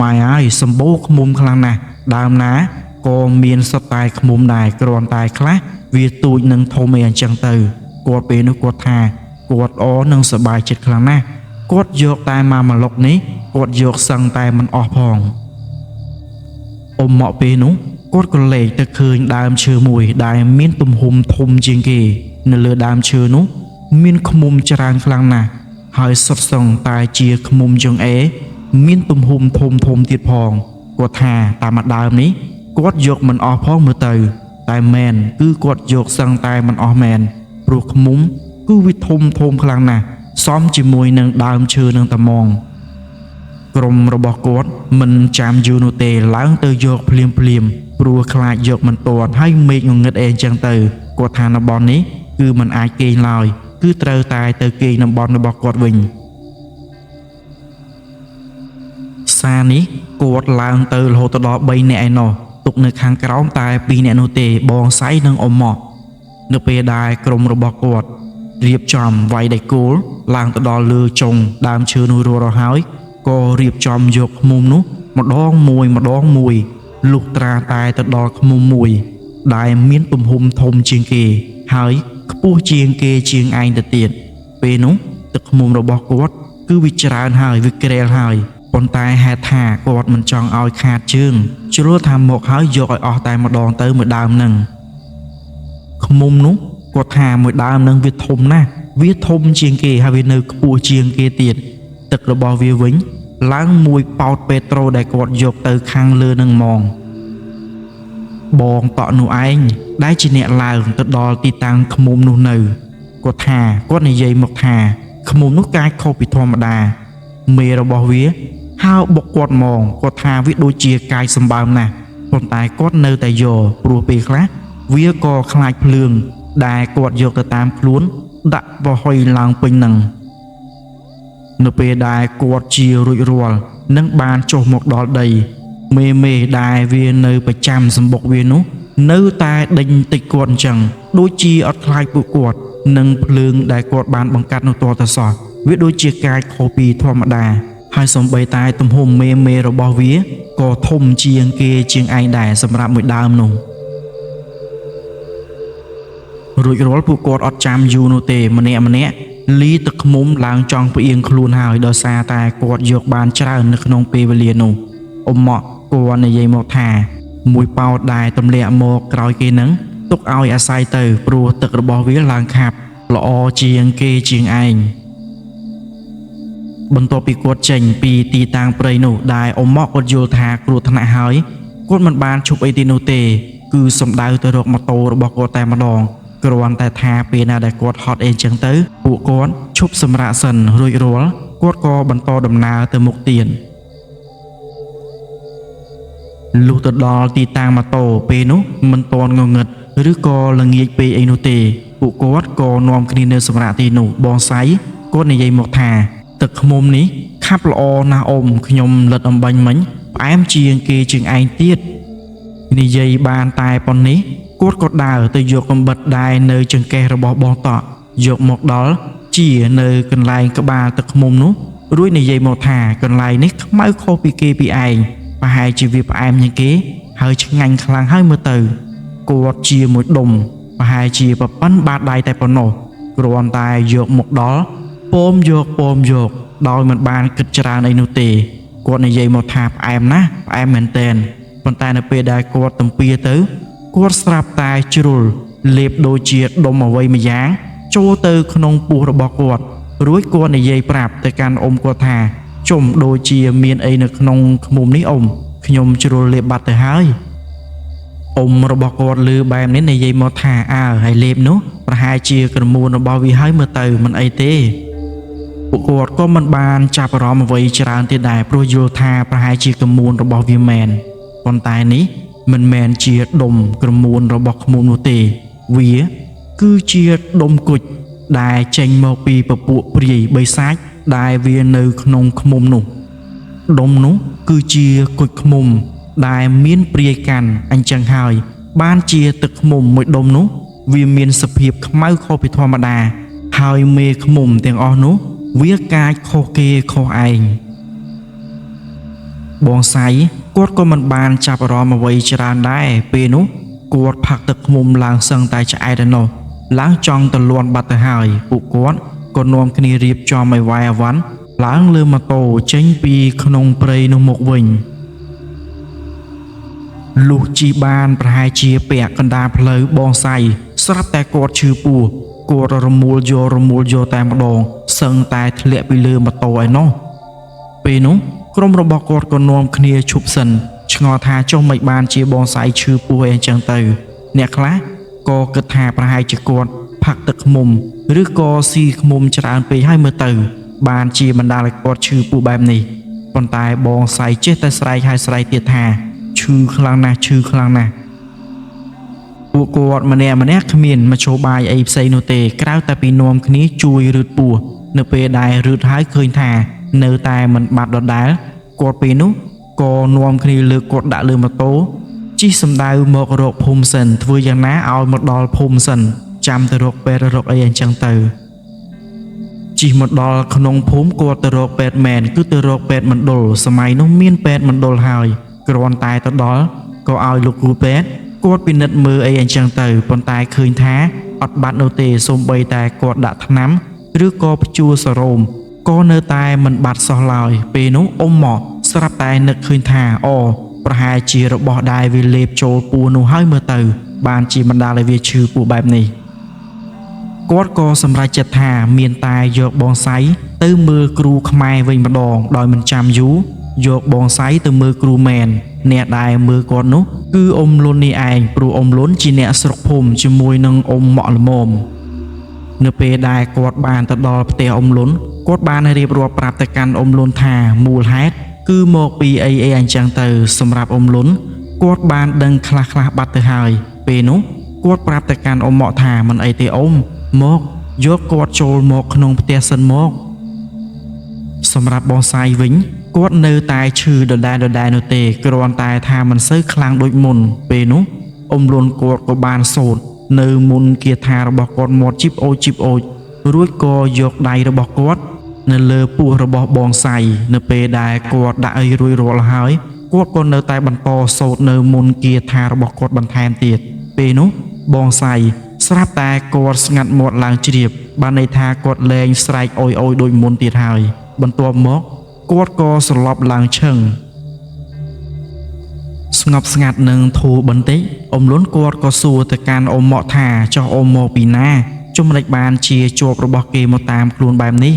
ម៉ែហើយសម្បូរឃ្មុំខ្លាំងណាស់ដើមណាក៏មានសុទ្ធតែឃ្មុំដែរគ្រាន់តែខ្លះវាទូចនឹងធំឯអញ្ចឹងទៅគាត់ពេលនោះគាត់ថាគាត់អនឹងសប្បាយចិត្តខ្លាំងណាស់គាត់យកតែមកម្លុកនេះគាត់យកសឹងតែមិនអស់ផងអ៊ំមកពេលនោះគាត់ក៏លេចទៅឃើញដើមឈើមួយដែលមានទំហំធំជាងគេនៅលើដើមឈើនោះមានឃ្មុំច្រើនខ្លាំងណាស់ហើយសុទ្ធសឹងតែជាឃ្មុំចង្អេរមានទំហំធំទៀតផងគាត់ថាតាមដើមនេះគាត់យកមិនអស់ផងមើលទៅតែមែនគឺគាត់យកសឹងតែមិនអស់មែនព្រោះឃ្មុំគឺវាធំខ្លាំងណាស់សមជាមួយនឹងដើមឈើនឹងតែហ្មងក្រុមរបស់គាត់មិនចាំយូរនោះទេឡើងទៅយកភ្លាមព្រោះខ្លាចយកមិនទាន់ហើយមេឃងងឹតអេចឹងទៅគាត់ថានៅបននេះគឺមិនអាចគេងឡើយគឺត្រូវតែទៅគេងនៅបនរបស់គាត់វិញសារនេះគាត់ឡើងទៅរហូតដល់3នាក់ឯណោះទុកនៅខាងក្រោមតែ2នាក់នោះទេបងស្រីនិងអ៊ំម៉ាក់នៅពេលដែលក្រុមរបស់គាត់រៀបចំវាយដៃគោលឡើងទៅដល់លើចុងដើមឈើនោះរួចរាល់ហើយក៏រៀបចំយកឃ្មុំនោះម្ដងមួយលុះត្រាតែទៅដល់ឃ្មុំមួយដែលមានទំហំធំជាងគេហើយខ្ពស់ជាងគេជាងឯងទៅទៀតពេលនោះទឹកឃ្មុំរបស់គាត់គឺវាច្រើនហើយវាក្រែលហើយប៉ុន្តែហេតុថាគាត់មិនចង់ឲ្យខាតជើងជ្រុលថាមកហើយយកឲ្យអស់តែម្ដងទៅមួយដើមនឹងឃ្មុំនោះគាត់ថាមួយដើមនឹងវាធំណាស់វាធំជាងគេហើយវានៅខ្ពស់ជាងគេទៀតទឹករបស់វាវិញឡើងមួយប៉ោតពេត្រូដែលគាត់យកទៅខាងលើនឹងហ្មងបងតក់នោះឯងដែលជាអ្នកឡើងទៅដល់ទីតាំងឃ្មុំនោះនៅគាត់ថាគាត់និយាយមកថាឃ្មុំនោះកាចខុសពីធម្មតាមេរបស់វាហៅបុកគាត់ហ្មងគាត់ថាវាដូចជាកាយសម្បើមណាស់ប៉ុន្តែគាត់នៅតែយកព្រោះពេលខ្លះវាក៏ខ្លាចភ្លើងដែលគាត់យកទៅតាមខ្លួនដាក់ប្រហុយឡើងពេញនឹងនៅពេលដែលគាត់ជារួចរាល់នឹងបានចុះមកដល់ដីមេដែលវានៅប្រចាំសម្បុកវានោះនៅតែដេញតិចគាត់អញ្ចឹងដូចជាអត់ខ្លាចពួកគាត់នឹងភ្លើងដែលគាត់បានបង្កាត់នោះតទៅសោះវាដូចជាកាចខុសពីធម្មតាហើយសំបីតែទំហំមេរបស់វាក៏ធំជាងគេជាងឯងដែរសម្រាប់មួយដើមនោះរួចរាល់ពួកគាត់អត់ចាំយូរនោះទេម្នាក់លីទឹកឃ្មុំឡើងចង់ផ្អៀងខ្លួនហើយដោយសារតែគាត់យកបានច្រើននៅក្នុងពេលវេលានោះអ៊ំម៉ាក់គាត់និយាយមកថាមួយប៉ោតដែលទម្លាក់មកក្រោយគេនឹងទុកឲ្យអាស្រ័យទៅព្រោះទឹករបស់វាឡើងខាប់ល្អជាងគេជាងឯងបន្ទាប់ពីគាត់ចេញពីទីតាំងព្រៃនោះដែលអ៊ំម៉ាក់គាត់យល់ថាគ្រោះថ្នាក់ហើយគាត់មិនបានឈប់អីទីនោះទេគឺសំដៅទៅរកម៉ូតូរបស់គាត់តែម្ដងគ្រាន់តែថាពេលណាដែលគាត់ហត់អីចឹងទៅពួកគាត់ឈប់សម្រាកសិនរួចរាល់គាត់ក៏បន្តដំណើរទៅមុខទៀតលុះទៅដល់ទីតាំងម៉ូតូពេលនោះមិនទាន់ងងឹតឬក៏ល្ងាចពេកអីនោះទេពួកគាត់ក៏នាំគ្នានៅសម្រាកទីនោះបងស្រីគាត់និយាយមកថាទឹកឃ្មុំនេះខាប់ល្អណាស់អ៊ំខ្ញុំលិតអំបញ្ញមិញផ្អែមជាងគេជាងឯងទៀតនិយាយបានតែប៉ុណ្នេះគាត់ក៏ដើរទៅយកកំបិតដែលនៅចង្កេះរបស់បងតក់យកមកដល់ជានៅកន្លែងក្បាលទឹកឃ្មុំនោះរួចនិយាយមកថាកន្លែងនេះខ្មៅខុសពីគេពីឯងប្រហែលជាវាផ្អែមជាងគេហើយឆ្ងាញ់ខ្លាំងហើយមើលទៅ គាត់ជាមួយដុំប្រហែលជាប្រប៉ិនបាតដៃតែប៉ុណ្ណោះគ្រាន់តែយកមកដល់ពោមយកដោយមិនបានគិតច្រើនអីនោះទេគាត់និយាយមកថាផ្អែមណាស់ផ្អែមមែនទែនប៉ុន្តែនៅពេលដែលគាត់ទំពាទៅគាត់ស្រាប់តែជ្រុលលេបដូចជាដុំអ្វីម្យ៉ាងចូលទៅក្នុងពោះរបស់គាត់រួចគាត់និយាយប្រាប់ទៅកាន់អ៊ំគាត់ថាជុំដូចជាមានអីនៅក្នុងឃ្មុំនេះអ៊ំខ្ញុំជ្រុលលេបបាត់ទៅហើយអ៊ំរបស់គាត់ឮបែបនេះនិយាយមកថាអើហើយលេបនោះប្រហែលជាក្រមួនរបស់វាហើយមើលទៅមិនអីទេពួកគាត់ក៏មិនបានចាប់អារម្មណ៍អ្វីច្រើនទៀតដែរព្រោះយល់ថាប្រហែលជាក្រមួនរបស់វាមែនប៉ុន្តែនេះមិនមែនជាដុំក្រមួនរបស់ឃ្មុំនោះទេវាគឺជាដុំគុជដែលចេញមកពីពពួកព្រាយបិសាចដែលវានៅក្នុងឃ្មុំនោះដុំនោះគឺជាគុជឃ្មុំដែលមានព្រាយកាន់អញ្ចឹងហើយបានជាទឹកឃ្មុំមួយដុំនោះវាមានសភាពខ្មៅខុសពីធម្មតាហើយមេឃ្មុំទាំងអស់នោះវាកាចខុសគេខុសឯងបងសៃគាត់ក៏មិនបានចាប់អារម្មណ៍អ្វីច្រើនដែរពេលនោះគាត់ផឹកទឹកឃ្មុំឡើងសឹងតែឆ្អែតឯណោះឡើងចង់ទៅលន់បាត់ទៅហើយពួកគាត់ក៏នាំគ្នារៀបចំឲ្យវាយអាវ៉ាន់ឡើងលើម៉ូតូចេញពីក្នុងព្រៃនោះមកវិញលុះជិះបានប្រហែលជាពាក់កណ្ដាលផ្លូវបងសៃស្រាប់តែគាត់ឈឺពោះគាត់រមូលយកតែម្ដងសឹងតែធ្លាក់ពីលើម៉ូតូឯណោះពេលនោះក្រុមរបស់គាត់ក៏នាំគ្នាឈប់សិនឆ្ងល់ថាចុះមិនបានជាបងសៃឈឺពោះអីចឹងទៅអ្នកខ្លះក៏គិតថាប្រហែលជាគាត់ផឹកទឹកឃ្មុំឬក៏ស៊ីឃ្មុំច្រើនពេកហើយមើលទៅបានជាបណ្ដាលឲ្យគាត់ឈឺពោះបែបនេះប៉ុន្តែបងសៃចេះតែស្រែកហើយស្រែកទៀតថាឈឺខ្លាំងណាស់ពួកគាត់ម្នាក់គ្មានមធ្យោបាយអីផ្សេងនោះទេក្រៅតែពីនាំគ្នាជួយរឹតពោះនៅពេលដែលរឹតហើយឃើញថានៅតែមិនបាត់ដដែលគាត់ពេលនោះក៏នាំគ្នាលើកគាត់ដាក់លើម៉ូតូជិះសម្ដៅមករកភូមិសិនធ្វើយ៉ាងណាឲ្យមកដល់ភូមិសិនចាំទៅរកពេទ្យរកអីអញ្ចឹងទៅជិះមកដល់ក្នុងភូមិគាត់ទៅរកពេទ្យមែនគឺទៅរកពេទ្យមណ្ឌលសម័យនោះមានពេទ្យមណ្ឌលហើយគ្រាន់តែទៅដល់ក៏ឲ្យលោកគ្រូពេទ្យគាត់ពិនិត្យមើលអីអញ្ចឹងទៅប៉ុន្តែឃើញថាអត់បាត់នោះទេសូម្បីតែគាត់ដាក់ថ្នាំឬក៏ព្យួរសរោមក៏នៅតែមិនបាត់សោះឡើយពេលនោះអ៊ំមកស្រាប់តែនឹកឃើញថាប្រហែលជារបស់ដែលវាលេបចូលពោះនោះហើយមើលទៅបានជាបណ្ដាលឲ្យវាឈឺពោះបែបនេះគាត់ក៏សម្រេចចិត្តថាមានតែយកបងសៃទៅមើលគ្រូខ្មែរវិញម្ដងដោយមិនចាំយូរយកបងសៃទៅមើលគ្រូមែនអ្នកដែលមើលគាត់នោះគឺអ៊ំលុននេះឯងព្រោះអ៊ំលុនជាអ្នកស្រុកភូមិជាមួយនឹងអ៊ំម៉ក់ល្មមនៅពេលដែលគាត់បានទៅដល់ផ្ទះអ៊ំលុនគាត់បានរៀបរាប់ប្រាប់ទៅកាន់អ៊ំលុនថាមូលហេតុគឺមកពីអីអញ្ចឹងទៅសម្រាប់អ៊ំលុនគាត់បានដឹងខ្លះបាត់ទៅហើយពេលនោះគាត់ប្រាប់ទៅកាន់អ៊ំម៉ក់ថាមិនអីទេអ៊ំមកយកគាត់ចូលមកក្នុងផ្ទះសិនមកសម្រាប់បងសាយវិញគាត់នៅតែឈឺដដែលនោះទេគ្រាន់តែថាមិនសូវខ្លាំងដូចមុនពេលនោះអ៊ំលុនគាត់ក៏បានសូត្រនៅមុនគាថារបស់គាត់មាត់ជីបអូចរួចក៏យកដៃរបស់គាត់នៅលើពោះរបស់បងសៃនៅពេលដែលគាត់ដាក់ឲ្យរួចរាល់ហើយគាត់ក៏នៅតែបន្តសូត្រនៅមុនគាថារបស់គាត់បន្ថែមទៀតពេលនោះបងសៃស្រាប់តែគាត់ស្ងាត់មាត់ឡើងជ្រាបបានន័យថាគាត់លែងស្រែកអុយដូចមុនទៀតហើយបន្ទាប់មកគាត់ក៏ស្លាប់ឡើងឈឹងស្ងប់ស្ងាត់នឹងធូរបន្តិចអ៊ំលុនគាត់ក៏សួរទៅកាន់អ៊ំម៉ក់ថាចុះអ៊ំមកពីណាចំណេចបានជាជាប់របស់គេមកតាមខ្លួនបែបនេះ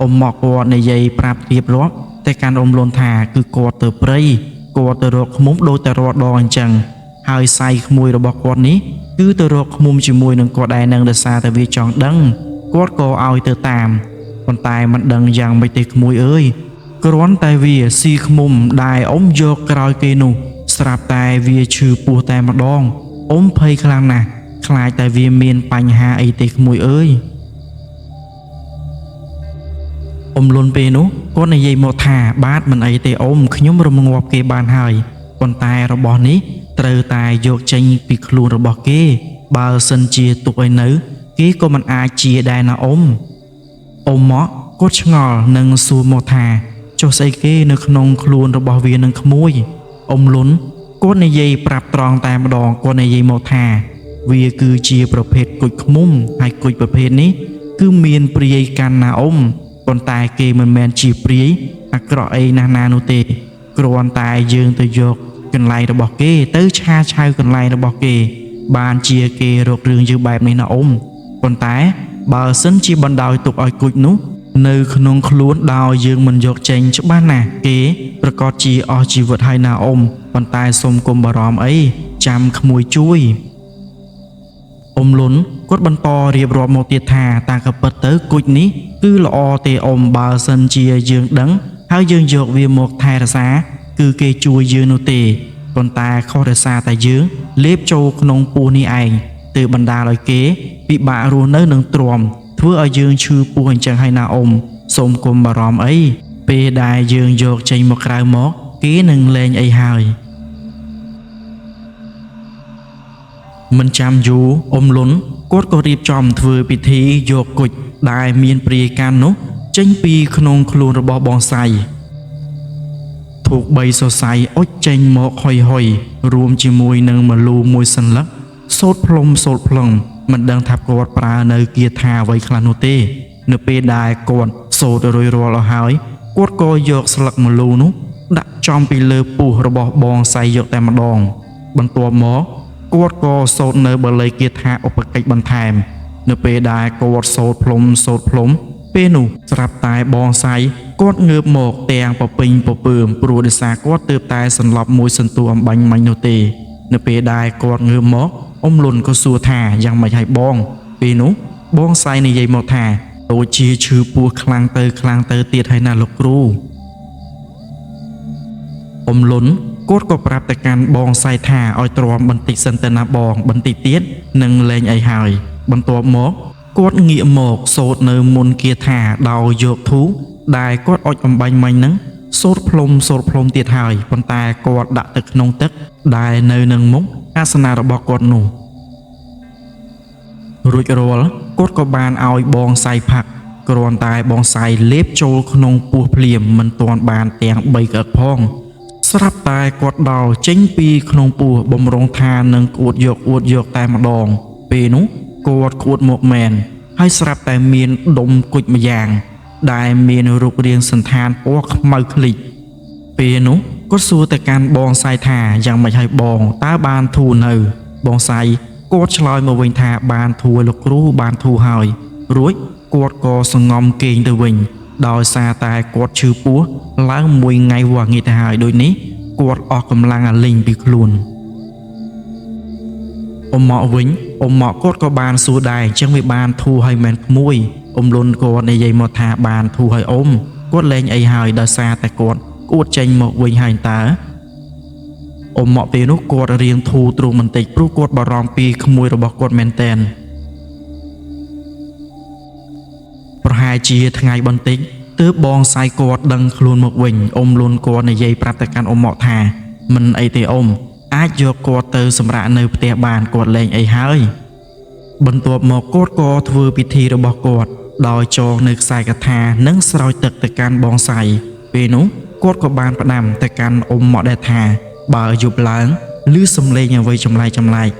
អ៊ំម៉ក់គាត់និយាយប្រាប់រៀបរាប់តែកាន់អ៊ំលុនថាគឺគាត់ទៅព្រៃគាត់ទៅរកឃ្មុំដូចតែរាល់ដងអញ្ចឹងហើយសៃក្មួយរបស់គាត់នេះគឺទៅរកឃ្មុំជាមួយនឹងគាត់ដែរនឹងដោយសារតែវាចង់ដឹងគាត់ក៏ឲ្យទៅតាមប៉ុន្តែមិនដឹងយ៉ាងម៉េចទេក្មួយអើយគ្រាន់តែវាស៊ីឃ្មុំដែលអ៊ំយកក្រោយគេនោះស្រាប់តែវាឈឺពោះតែម្ដងអ៊ំភ័យខ្លាំងណាស់ខ្លាចតែវាមានបញ្ហាអីទេក្មួយអើយអ៊ំលុនពេលនោះគាត់និយាយមកថាបាទមិនអីទេអ៊ំខ្ញុំរំងាប់គេបានហើយប៉ុន្តែរបស់នេះត្រូវតែយកចេញពីខ្លួនរបស់គេបើសិនជាទុកឲ្យនៅគេក៏មិនអាចជាដែរណាអ៊ំមកគាត់ឆ្ងល់នឹងសួរមកថាចុះស្អីគេនៅក្នុងខ្លួនរបស់វានឹងក្មួយអ៊ំលុន គាត់និយាយប្រាប់ត្រង់តែម្ដងគាត់និយាយមកថាវាគឺជាប្រភេទគុជឃ្មុំហើយគុជប្រភេទនេះគឺមានព្រាយកាន់ណាអ៊ំប៉ុន្តែគេមិនមែនជាព្រាយអាក្រក់អីណាស់ណានោះទេគ្រាន់តែយើងទៅយកកន្លែងរបស់គេទៅឆាឆៅកន្លែងរបស់គេបានជាគេរករឿងយើងបែបនេះណាអ៊ំប៉ុន្តែបើសិនជាបណ្ដោយទុកឲ្យគុជនោះនៅក្នុងខ្លួនដោយយើងមិនយកចេញច្បាស់ណាស់គេប្រកាសជាអស់ជីវិតហើយណាអ៊ំប៉ុន្តែសូមកុំបារម្ភអីចាំក្មួយជួយអ៊ំលុនគាត់បន្តរៀបរាប់មកទៀតថាតាក៏ពិតទៅគុជនេះគឺល្អទេអ៊ំបើសិនជាយើងដឹងហើយយើងយកវាមកថែរក្សាគឺគេជួយយើងនោះទេប៉ុន្តែខុសរក្សាតែយើងលេបចូលក្នុងពោះនេះឯងទើបបណ្ដាលឲ្យគេពិបាករស់នៅនឹងទ្រាំធ្វើឲ្យយើងឈឺពោះអញ្ចឹងហើយណាអ៊ំសូមកុំបារម្ភអីពេលដែលយើងយកចេញមកក្រៅមកគេនឹងលែងអីហើយមិនចាំយូរអ៊ំលុនគាត់ក៏រៀបចំធ្វើពិធីយកគុជដែលមានព្រាយកាន់នោះចេញពីក្នុងខ្លួនរបស់បងសៃធូប3សរសៃអុជចេញមកហុយរួមជាមួយនឹងមលូមួយសន្លឹកសូត្រផ្លុំសូត្រផ្លឹងមិនដឹងថាគាត់ប្រើនៅគាថាអ្វីខ្លះនោះទេនៅពេលដែលគាត់សូត្ររួចរាល់អស់ហើយគាត់ក៏យកស្លឹកមលូនោះដាក់ចំពីលើពោះរបស់បងសៃយកតែម្ដងបន្ទាប់មកគាត់ក៏សូត្រនៅបល័យគាថាឧបកិច្ចបន្ថែមនៅពេលដែលគាត់សូត្រផ្លុំពេលនោះស្រាប់តែបងសៃគាត់ងើបមកទាំងពពេញពពើមព្រោះដោយសារគាត់ទើបតែសន្លប់មួយសន្ទុះអំបញ្ញមាញ់នោះទេនៅពេលដែលគាត់ងើបមកអ៊ំលុនក៏សួរថាយ៉ាងម៉េចហើយបងពេលនោះបងសៃនិយាយមកថាដូចជាឈឺពោះខ្លាំងទៅទៀតហើយណាលោកគ្រូអ៊ំលុនគាត់ក៏ប្រាប់ទៅកាន់បងសៃថាឲ្យទ្រាំបន្តិចសិនទៅណាបងបន្តិចទៀតនឹងលែងអីហើយបន្ទាប់មកគាត់ងាកមកសូត្រនៅមុនគាថាដោយយកធូបដែលគាត់អុជអំបញ្ញមិញហ្នឹងសូត្រផ្លុំទៀតហើយប៉ុន្តែគាត់ដាក់ទៅក្នុងទឹកដែលនៅនឹងមុខអាសនៈរបស់គាត់នោះរួចរាល់គាត់ក៏បានឲ្យបងសៃផាក់គ្រាន់តែបងសៃលេបចូលក្នុងពោះភ្លាមមិនទាន់បានទាំង3ក្អឹកផងស្រាប់តែគាត់ដោលចេញពីក្នុងពោះបំរុងថានឹងក្អួតយកតែម្ដងពេលនោះគាត់ក្អួតមកមែនហើយស្រាប់តែមានដុំគុជម្យ៉ាងដែលមានរូបរាងសន្តានពណ៌ខ្មៅឃ្លិចពេលនោះគាត់សួរទៅកាន់បងសៃថាយ៉ាងម៉េចហើយបងតើបានធូរនៅបងសៃគាត់ឆ្លើយមកវិញថាបានធូរលោកគ្រូបានធូរហើយរួចគាត់ក៏សងំគេងទៅវិញដោយសារតែគាត់ឈឺពោះឡើងមួយថ្ងៃវ៉ាងាយទៅហើយដូចនេះគាត់អស់កម្លាំងអាលិញពីខ្លួនអ៊ំម៉ាក់វិញអ៊ំម៉ាក់គាត់ក៏បានសួរដែរអញ្ចឹងវាបានធូរហើយមែនក្មួយអ៊ំលុនគាត់និយាយមកថាបានធូរហើយអ៊ំគាត់លែងអីហើយដោយសារតែគាត់ក្អួតចេញមកវិញហើយតើអ៊ំម៉ាក់ពេលនោះគាត់រៀងធូរទ្រូងបន្តិចព្រោះគាត់បារម្ភពីក្មួយរបស់គាត់មែនតែនប្រហែលជាថ្ងៃបន្តិចទើបបងសៃគាត់ដឹងខ្លួនមកវិញអ៊ំលុនគាត់និយាយប្រាប់ទៅកាន់អ៊ំម៉ាក់ថាមិនអីទេអ៊ំអាចយកគាត់ទៅសម្រាកនៅផ្ទះបានគាត់លែងអីហើយបន្ទាប់មកគាត់ក៏ធ្វើពិធីរបស់គាត់ដោយចងនៅខ្សែកថានិងស្រោចទឹកទៅកាន់បងសៃពេលនោះគាត់ក៏បានផ្ដាំទៅកាន់អ៊ំម៉ាក់ដែរថាបើយប់ឡើងឮសំឡេងអ្វីចម្លែក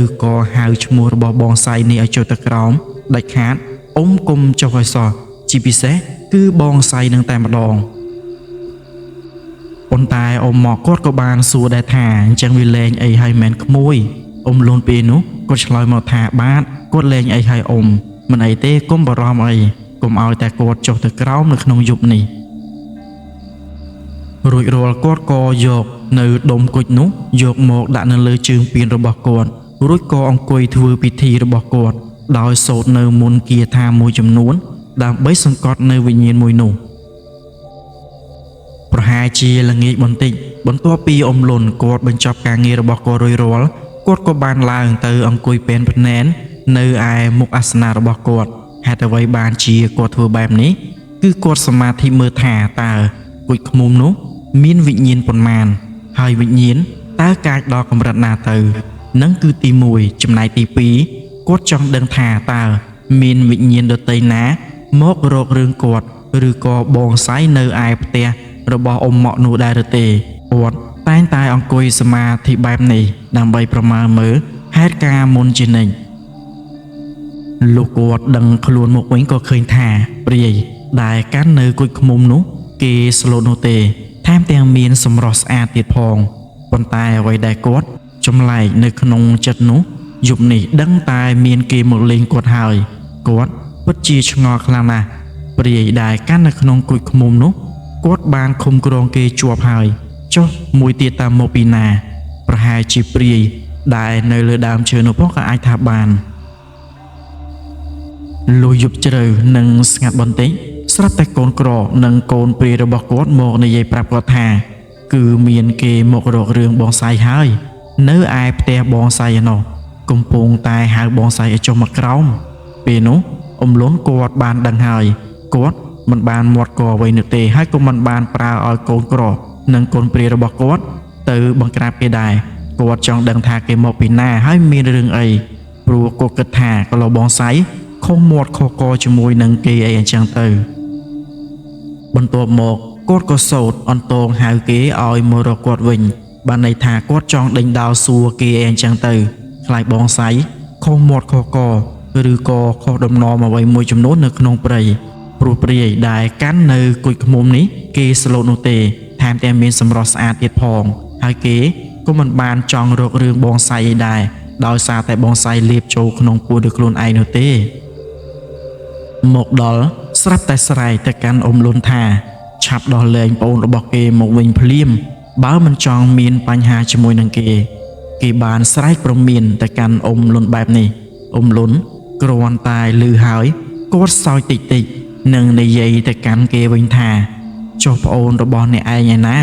ឬក៏ហៅឈ្មោះរបស់បងសៃនេះឲ្យចុះទៅក្រោមដាច់ខាតអ៊ំគុំចុះឲ្យសោះជាពិសេសគឺបងសៃនឹងតែម្ដងប៉ុន្តែអ៊ំម៉ាក់គាត់ក៏បានសួរដែរថាអញ្ចឹងវាលែងអីហើយមែនក្មួយអ៊ំលូនពេលនោះគាត់ឆ្លើយមកថាបាទគាត់លែងអីហើយអ៊ំមិនអីទេកុំបារម្ភអីកុំឲ្យតែគាត់ចុះទៅក្រោមនៅក្នុងយប់នេះរួចរាល់គាត់ក៏យកនៅដុំគុជនោះយកមកដាក់នៅលើជើងពានរបស់គាត់រួចក៏អង្គុយធ្វើពិធីរបស់គាត់ដោយសូត្រនៅមុនគាថាមួយចំនួនដើម្បីសង្កត់នៅវិញ្ញាណមួយនោះប្រហែលជាល្ងាចបន្តិចបន្ទាប់ពីអ៊ំលុនគាត់បញ្ចប់ការងាររបស់គាត់រួចរាល់គាត់ក៏បានឡើងទៅអង្គុយពេនភ្នែននៅឯមុខអាសនៈរបស់គាត់ហេតុអ្វីបានជាគាត់ធ្វើបែបនេះគឺគាត់សមាធិមើលថាតើគុជឃ្មុំនោះមានវិញ្ញាណប៉ុន្មានហើយវិញ្ញាណតើកាចដល់កម្រិតណាទៅនឹងគឺទី1ចំណែកទី2គាត់ចង់ដឹងថាតើមានវិញ្ញាណដទៃណាមករករឿងគាត់ឬក៏បងសៃនៅឯផ្ទះរបស់អ៊ំម៉ាក់នោះដែរឬទេគាត់ តែងតែអង្គុយសមាធិបែបនេះដើម្បីប្រមាលមើលហេតុការណ៍មុនជានិច្ចលោកគាត់ដឹងខ្លួនមកវិញក៏ឃើញថាព្រាយដែលកាន់នៅគុជឃ្មុំនោះគេស្លូតនោះទេថែមទាំងមានសម្រស់ស្អាតទៀតផងប៉ុន្តែអ្វីដែលគាត់ចម្លែកនៅក្នុងចិត្តនោះយប់នេះដឹងតែមានគេមកលេងគាត់ហើយគាត់ពិតជាឆ្ងល់ខ្លាំងណាស់ព្រាយដែលកាន់នៅក្នុងគុជឃ្មុំនោះគាត់បានឃុំក្រងគេជាប់ហើយចុះមួយទៀតតាមមកពីណាប្រហែលជាព្រាយដែលនៅលើដើមឈើនោះផងក៏អាចថាបានលុះយប់ជ្រៅនិងស្ងាត់បន្តិចស្រាប់តែកូនក្រនិងកូនព្រាយរបស់គាត់មកនិយាយប្រាប់គាត់ថាគឺមានគេមករករឿងបងសាយហើយនៅឯផ្ទះបងសាយឯនោះកំពុងតែហៅបងសាយឲ្យចុះមកក្រោមពេលនោះអ៊ំលុនគាត់បានដឹងហើយគាត់មិនបានមាត់កអ្វីនោះទេហើយក៏មិនបានប្រើឲ្យកូនក្រនិងកូនព្រាយរបស់គាត់ទៅបង្ក្រាបគេដែរគាត់ចង់ដឹងថាគេមកពីណាហើយមានរឿងអីព្រោះគាត់គិតថាកន្លងបងសាយខុសមាត់ខុសកជាមួយនឹងគេអីអញ្ចឹងទៅបន្ទាប់មកគាត់ក៏សោតអន្តងហៅគេឲ្យមករកគាត់វិញបានន័យថាគាត់ចង់ដេញដោលសួរគេអីអញ្ចឹងទៅខ្លាចបងសាយខុសមាត់ខុសកឬក៏ខុសដំណមអ្វីមួយចំនួននៅក្នុងព្រៃព្រោះព្រាយដែលកាន់នៅគុជឃ្មុំនេះគេស្លូតនោះទេថែមទាំងមានសម្រស់ស្អាតទៀតផងហើយគេក៏មិនបានចង់រករឿងបងសាយឯដែរដោយសារតែបងសាយលាបចូលក្នុងពួនដោយខ្លួនឯងនោះទេមកដល់ស្រាប់តែស្រែកទៅកាន់អ៊ំលុនថាឆាប់ដោះលែងប្អូនរបស់គេមកវិញភ្លាមបើមិនចង់មានបញ្ហាជាមួយនឹងគេបានស្រែកព្រមានទៅកាន់អ៊ំលុនបែបនេះអ៊ំលុនគ្រាន់តែឮហើយគាត់សោយតិចតិចនិងនិយាយទៅកាន់គេវិញថាចុះប្អូនរបស់អ្នកឯងឯណា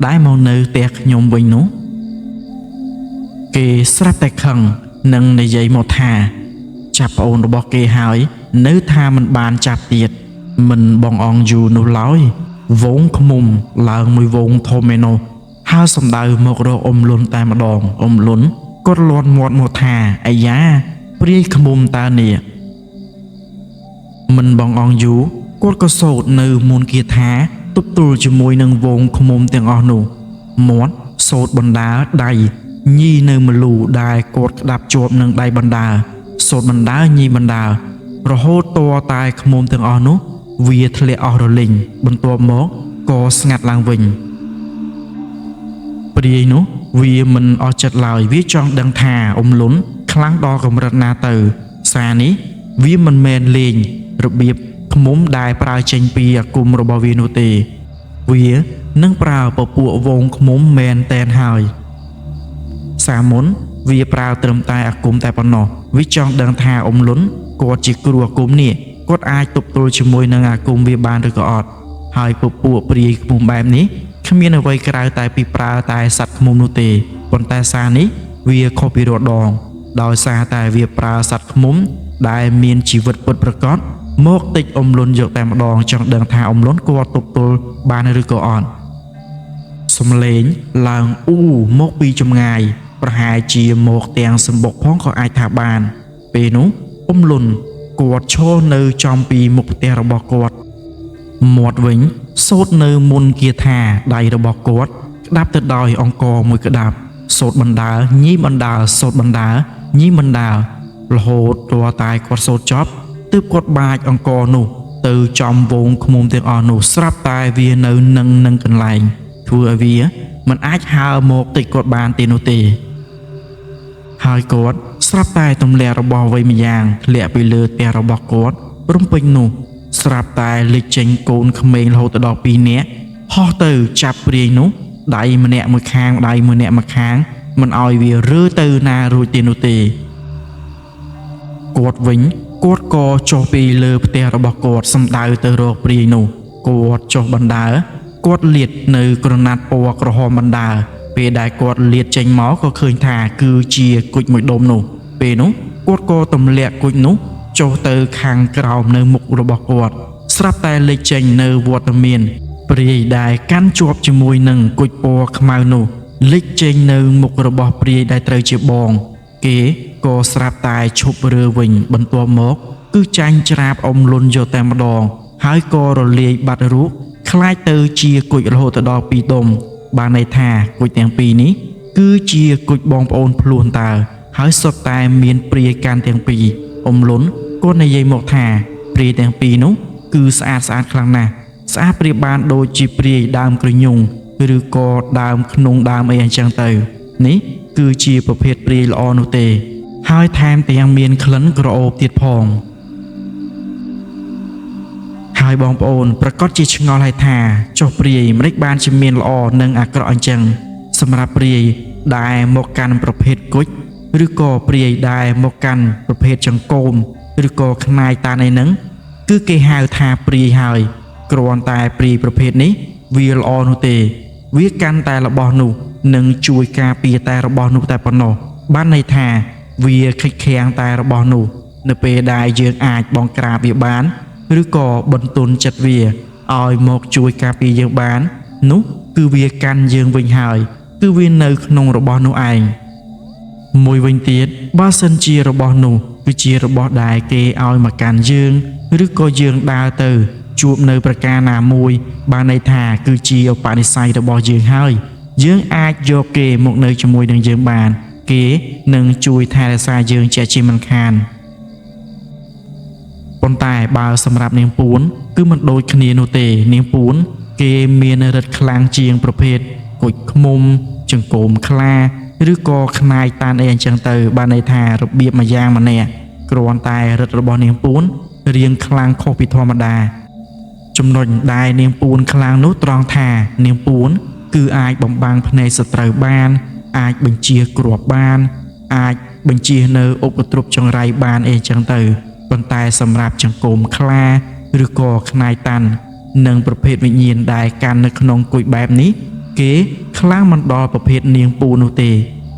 ដែលមកនៅផ្ទះខ្ញុំវិញនោះគេស្រាប់តែខឹងនិងនិយាយមកថាចាប់ប្អូនរបស់គេហើយនៅថាមិនបានចាប់ទៀតមិនបងអងយូរនោះឡើយវងឃ្មុំឡើងមួយវងធំឯនោះហើយសំដៅមករកអ៊ំលុនតែម្ដងអ៊ំលុនគាត់លាន់មាត់មកថាអាយ៉ាព្រាយឃ្មុំតើនេះមិនបងអងយូរគាត់ក៏សោតនៅមុនគាថាទប់ទល់ជាមួយនឹងវងឃ្មុំទាំងអស់នោះមាត់សោតបណ្ដាដៃញីនៅមលូដែលគាត់ក្តាប់ជាប់នឹងដៃបណ្ដាសោតបណ្ដាញីបណ្ដារហូតតតែឃ្មុំទាំងអស់នោះវាធ្លាក់អស់រលីងបន្ទាប់មកក៏ស្ងាត់ឡើងវិញព្រាយនោះវាមិនអស់ចិត្តឡើយវាចង់ដឹងថាអ៊ំលុនខ្លាំងដល់កម្រិតណាទៅសារនេះវាមិនមែនលេងរបៀបឃ្មុំដែលប្រើចេញពីអាគមរបស់វានោះទេវានឹងប្រើពពួកវងឃ្មុំមែនតែនហើយសាមុនវាប្រើត្រឹមតែអាគមតែប៉ុណ្ណោះវាចង់ដឹងថាអ៊ំលុនគាត់ជាគ្រូអាគមនេះគាត់អាចទប់ទល់ជាមួយនឹងអាគមវាបានឬក៏អត់ហើយពពួកព្រាយឃ្មុំបែបនេះគ្មានអ្វីក្រៅតែពីប្រើតែសត្វឃ្មុំនោះទេប៉ុន្តែសារនេះវាខុសពីរាល់ដងដោយសារតែវាប្រើសត្វឃ្មុំដែលមានជីវិតពិតប្រាកដមកតិចអ៊ំលុនយកតែម្ដងចង់ដឹងថាអ៊ំលុនគាត់ទប់ទល់បានឬក៏អត់សំឡេងឡើងអ៊ូមកពីចម្ងាយប្រហែលជាមកទាំងសម្បុកផងក៏អាចថាបានពេលនោះអ៊ំលុនគាត់ឈរនៅចំពីមុខផ្ទះរបស់គាត់មាត់វិញសោតនៅមុនគាថាដៃរបស់គាត់ក្តាប់ទៅដោយអង្គមួយក្តាប់សោតបណ្ដាញីបណ្ដាសោតបណ្ដាញីបណ្ដារហូតទាល់តែគាត់សោតចប់ទើបគាត់បាចអង្គនោះទៅចំវងឃ្មុំទាំងអស់នោះស្រាប់តែវានៅនឹងកន្លែងធ្វើឲ្យវាមិនអាចហើរមកតិចគាត់បានទេនោះទេហើយគាត់ស្រាប់តែទម្លាក់របស់អ្វីម្យ៉ាងធ្លាក់ពីលើផ្ទះរបស់គាត់រំពេញនោះស្រាប់តែលេចចេញកូនក្មេងរហូតដល់2នាក់ហោះទៅចាប់ព្រាយនោះដៃម្នាក់មួយខាងដៃមួយនាក់មួយខាងមិនឲ្យវារើទៅណារួចទេនោះទេគាត់វិញគាត់ក៏ចុះពីលើផ្ទះរបស់គាត់សំដៅទៅរកព្រាយនោះគាត់ចុះបណ្ដើគាត់លាតនៅក្រណាត់ពណ៌ក្រហមបណ្ដើពេលដែលគាត់លាតចេញមកក៏ឃើញថាគឺជាគុជមួយដុំនោះពេលនោះគាត់ក៏ទម្លាក់គុជនោះចុះទៅខាងក្រោមនៅមុខរបស់គាត់ស្រាប់តែលេចចេញនៅវត្តមានព្រាយដែលកាន់ជាប់ជាមួយនឹងគុជពណ៌ខ្មៅនោះលេចចេញនៅមុខរបស់ព្រាយដែលត្រូវជាបងគេក៏ស្រាប់តែឈប់រើវិញបន្ទាប់មកគឺចាញ់ច្រាបអ៊ំលុនយកតែម្ដងហើយក៏រលាយបាត់រូបខ្លាចទៅជាគុជរហូតដល់2ដុំ បានន័យថាគុជទាំងពីរនេះគឺជាគុជបងប្អូនភ្លោះតើហើយសុទ្ធតែមានព្រាយកាន់ទាំងពីរអ៊ំលុនគាត់និយាយមកថាព្រាយទាំងពីរនោះគឺស្អាតខ្លាំងណាស់ស្អាតប្រៀបបានដូចជាព្រាយដើមក្រញូងឬក៏ដើមក្នុងដើមអីអញ្ចឹងទៅនេះគឺជាប្រភេទព្រាយល្អនោះទេហើយថែមទាំងមានក្លិនក្រអូបទៀតផងហើយបងប្អូនប្រកាសជាឆ្ងល់ហើយថាចុះព្រាយមិនដេចបានជាមានល្អនិងអាក្រក់អញ្ចឹងសម្រាប់ព្រាយដែលមកកាន់ប្រភេទគុជឬក៏ព្រាយដែលមកកាន់ប្រភេទចង្កូមឬក៏ខ្នាយតានអីហ្នឹងគឺគេហៅថាព្រាយហើយគ្រាន់តែព្រាយប្រភេទនេះវាល្អនោះទេវាកាន់តែរបស់នោះនឹងជួយការពារតែរបស់នោះតែប៉ុណ្ណោះបានន័យថាវាខិតខាំងតែរបស់នោះនៅពេលដែលយើងអាចបង្ក្រាបវាបានឬក៏បន្ទន់ចិត្តវាឲ្យមកជួយការពារយើងបាននោះគឺវាកាន់យើងវិញហើយគឺវានៅក្នុងរបស់នោះឯងមួយវិញទៀតបើសិនជារបស់នោះគឺជារបស់ដែលគេឲ្យមកកាន់យើងឬក៏យើងដើរទៅជួបនៅប្រការណាមួយបានន័យថាគឺជាឧបនិស្ស័យរបស់យើងហើយយើងអាចយកគេមកនៅជាមួយនឹងយើងបានគេនឹងជួយថែរក្សាយើងជាមិនខានប៉ុន្តែបើសម្រាប់នាងពួនគឺមិនដូចគ្នានោះទេនាងពួនគេមានឫទ្ធិខ្លាំងជាងប្រភេទគុជឃ្មុំចង្កូមខ្លាឬក៏ខ្នាយតានអីអញ្ចឹងទៅបានន័យថារបៀបមួយយ៉ាងម្នាក់គ្រាន់តែឫទ្ធិរបស់នាងពួនរៀងខ្លាំងខុសពីធម្មតាចំណុចដែលនាងពួនខ្លាំងនោះត្រង់ថានាងពួនគឺអាចបំបាំងភ្នែកសត្រូវបានអាចបញ្ជៀសគ្រាប់បានអាចបញ្ជៀសនៅឧបទ្រពចង្រៃបានអីចឹងទៅប៉ុន្តែសម្រាប់ចង្កូមខ្លាឬក៏ខ្នាយតាន់និងប្រភេទវិញ្ញាណដែលកាន់នៅក្នុងគុជបែបនេះគេខ្លាំងមិនដល់ប្រភេទនាងពួននោះទេ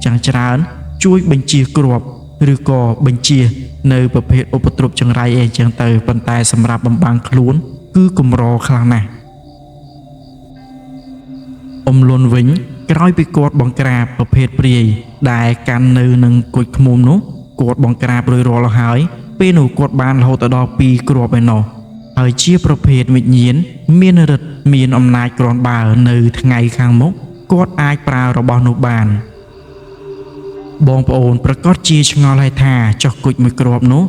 ចឹងច្រើនជួយបញ្ជៀសគ្រាប់ឬក៏បញ្ជៀសនៅប្រភេទឧបទ្រពចង្រៃអីចឹងទៅប៉ុន្តែសម្រាប់បំបាំងខ្លួនគឺកម្រខ្លាំងណាស់អ៊ំលុនវិញក្រោយពីគាត់បង្ក្រាបប្រភេទព្រាយដែលកាន់នៅនឹងគុជឃ្មុំនោះគាត់បង្ក្រាបរួចរាល់ហើយពេលនោះគាត់បានរហូតដល់2គ្រាប់ឯណោះហើយជាប្រភេទវិញ្ញាណមានឫទ្ធិមានអំណាចគ្រាន់បើនៅថ្ងៃខាងមុខគាត់អាចប្រើរបស់នោះបានបងប្អូនប្រកាសជាឆ្ងល់ហើយថាចុះគុជមួយគ្រាប់នោះ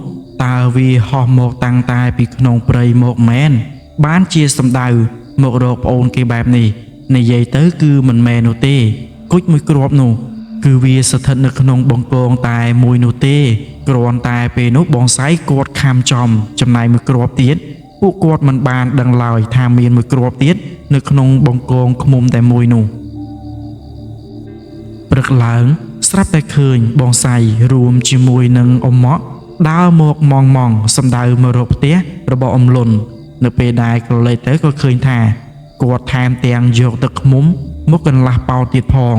តើវាហោះមកតាំងតែពីក្នុងព្រៃមកមែនបានជាសម្ដៅមករកប្អូនគេបែបនេះនិយាយទៅគឺមិនមែននោះទេគុជមួយគ្រាប់នោះគឺវាស្ថិតនៅក្នុងបង្គងតែមួយនោះទេគ្រាន់តែពេលនោះបងស្រីគាត់ខំចំចំណែកមួយគ្រាប់ទៀតពួកគាត់មិនបានដឹងឡើយថាមានមួយគ្រាប់ទៀតនៅក្នុងបង្គងឃ្មុំតែមួយនោះព្រឹកឡើងស្រាប់តែឃើញបងស្រីរួមជាមួយនឹងអ៊ំម៉ាក់ដើរមកម៉ងសម្ដៅមករកផ្ទះរបស់អ៊ំលុននៅពេលដែលក្រឡេកទៅក៏ឃើញថាគាត់ថែមទាំងយកទឹកឃ្មុំមកកន្លះប៉ោតទៀតផង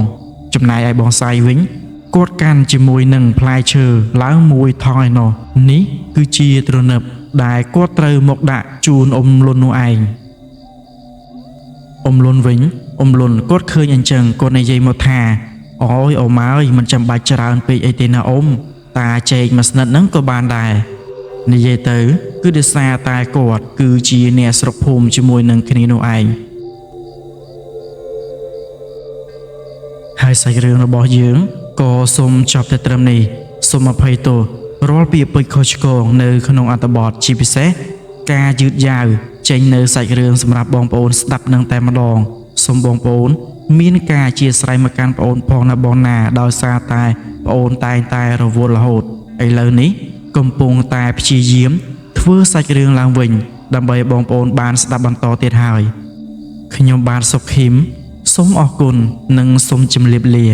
ចំណែកឯបងស្រីវិញគាត់កាន់ជាមួយនឹងផ្លែឈើឡើងមួយថងឯណោះនេះគឺជាទ្រនឹបដែលគាត់ត្រូវមកដាក់ជូនអ៊ំលុននោះឯងអ៊ំលុនវិញអ៊ំលុនគាត់ឃើញអញ្ចឹងគាត់និយាយមកថាអូយអ៊ំអើយមិនចាំបាច់ច្រើនពេកអីទេណាអ៊ំតាចែកមួយស្និតហ្នឹងក៏បានដែរនិយាយទៅគឺដោយសារតែគាត់គឺជាអ្នកស្រុកភូមិជាមួយនឹងគ្នានោះឯងហើយសាច់រឿងរបស់យើងក៏សូមចប់តែត្រឹមនេះសូមអភ័យទោសរាល់ពាក្យពេចន៍ខុសឆ្គងនៅក្នុងអត្ថបទជាពិសេសការយឺតយ៉ាវចេញនៅសាច់រឿងសម្រាប់បងប្អូនស្ដាប់នឹងតែម្ដងសូមបងប្អូនមានការអធ្យាស្រ័យមកកាន់បងប្អូនផងណាបងណាដោយសារតែបងប្អូនតែងតែរវល់រហូតឥឡូវនេះកំពុងតែព្យាយាមធ្វើសាច់រឿងឡើងវិញដើម្បីបងប្អូនបានស្ដាប់បន្តទៀតហើយខ្ញុំបាទសុខឃីមសូមអរគុណនិងសូមជម្រាបលា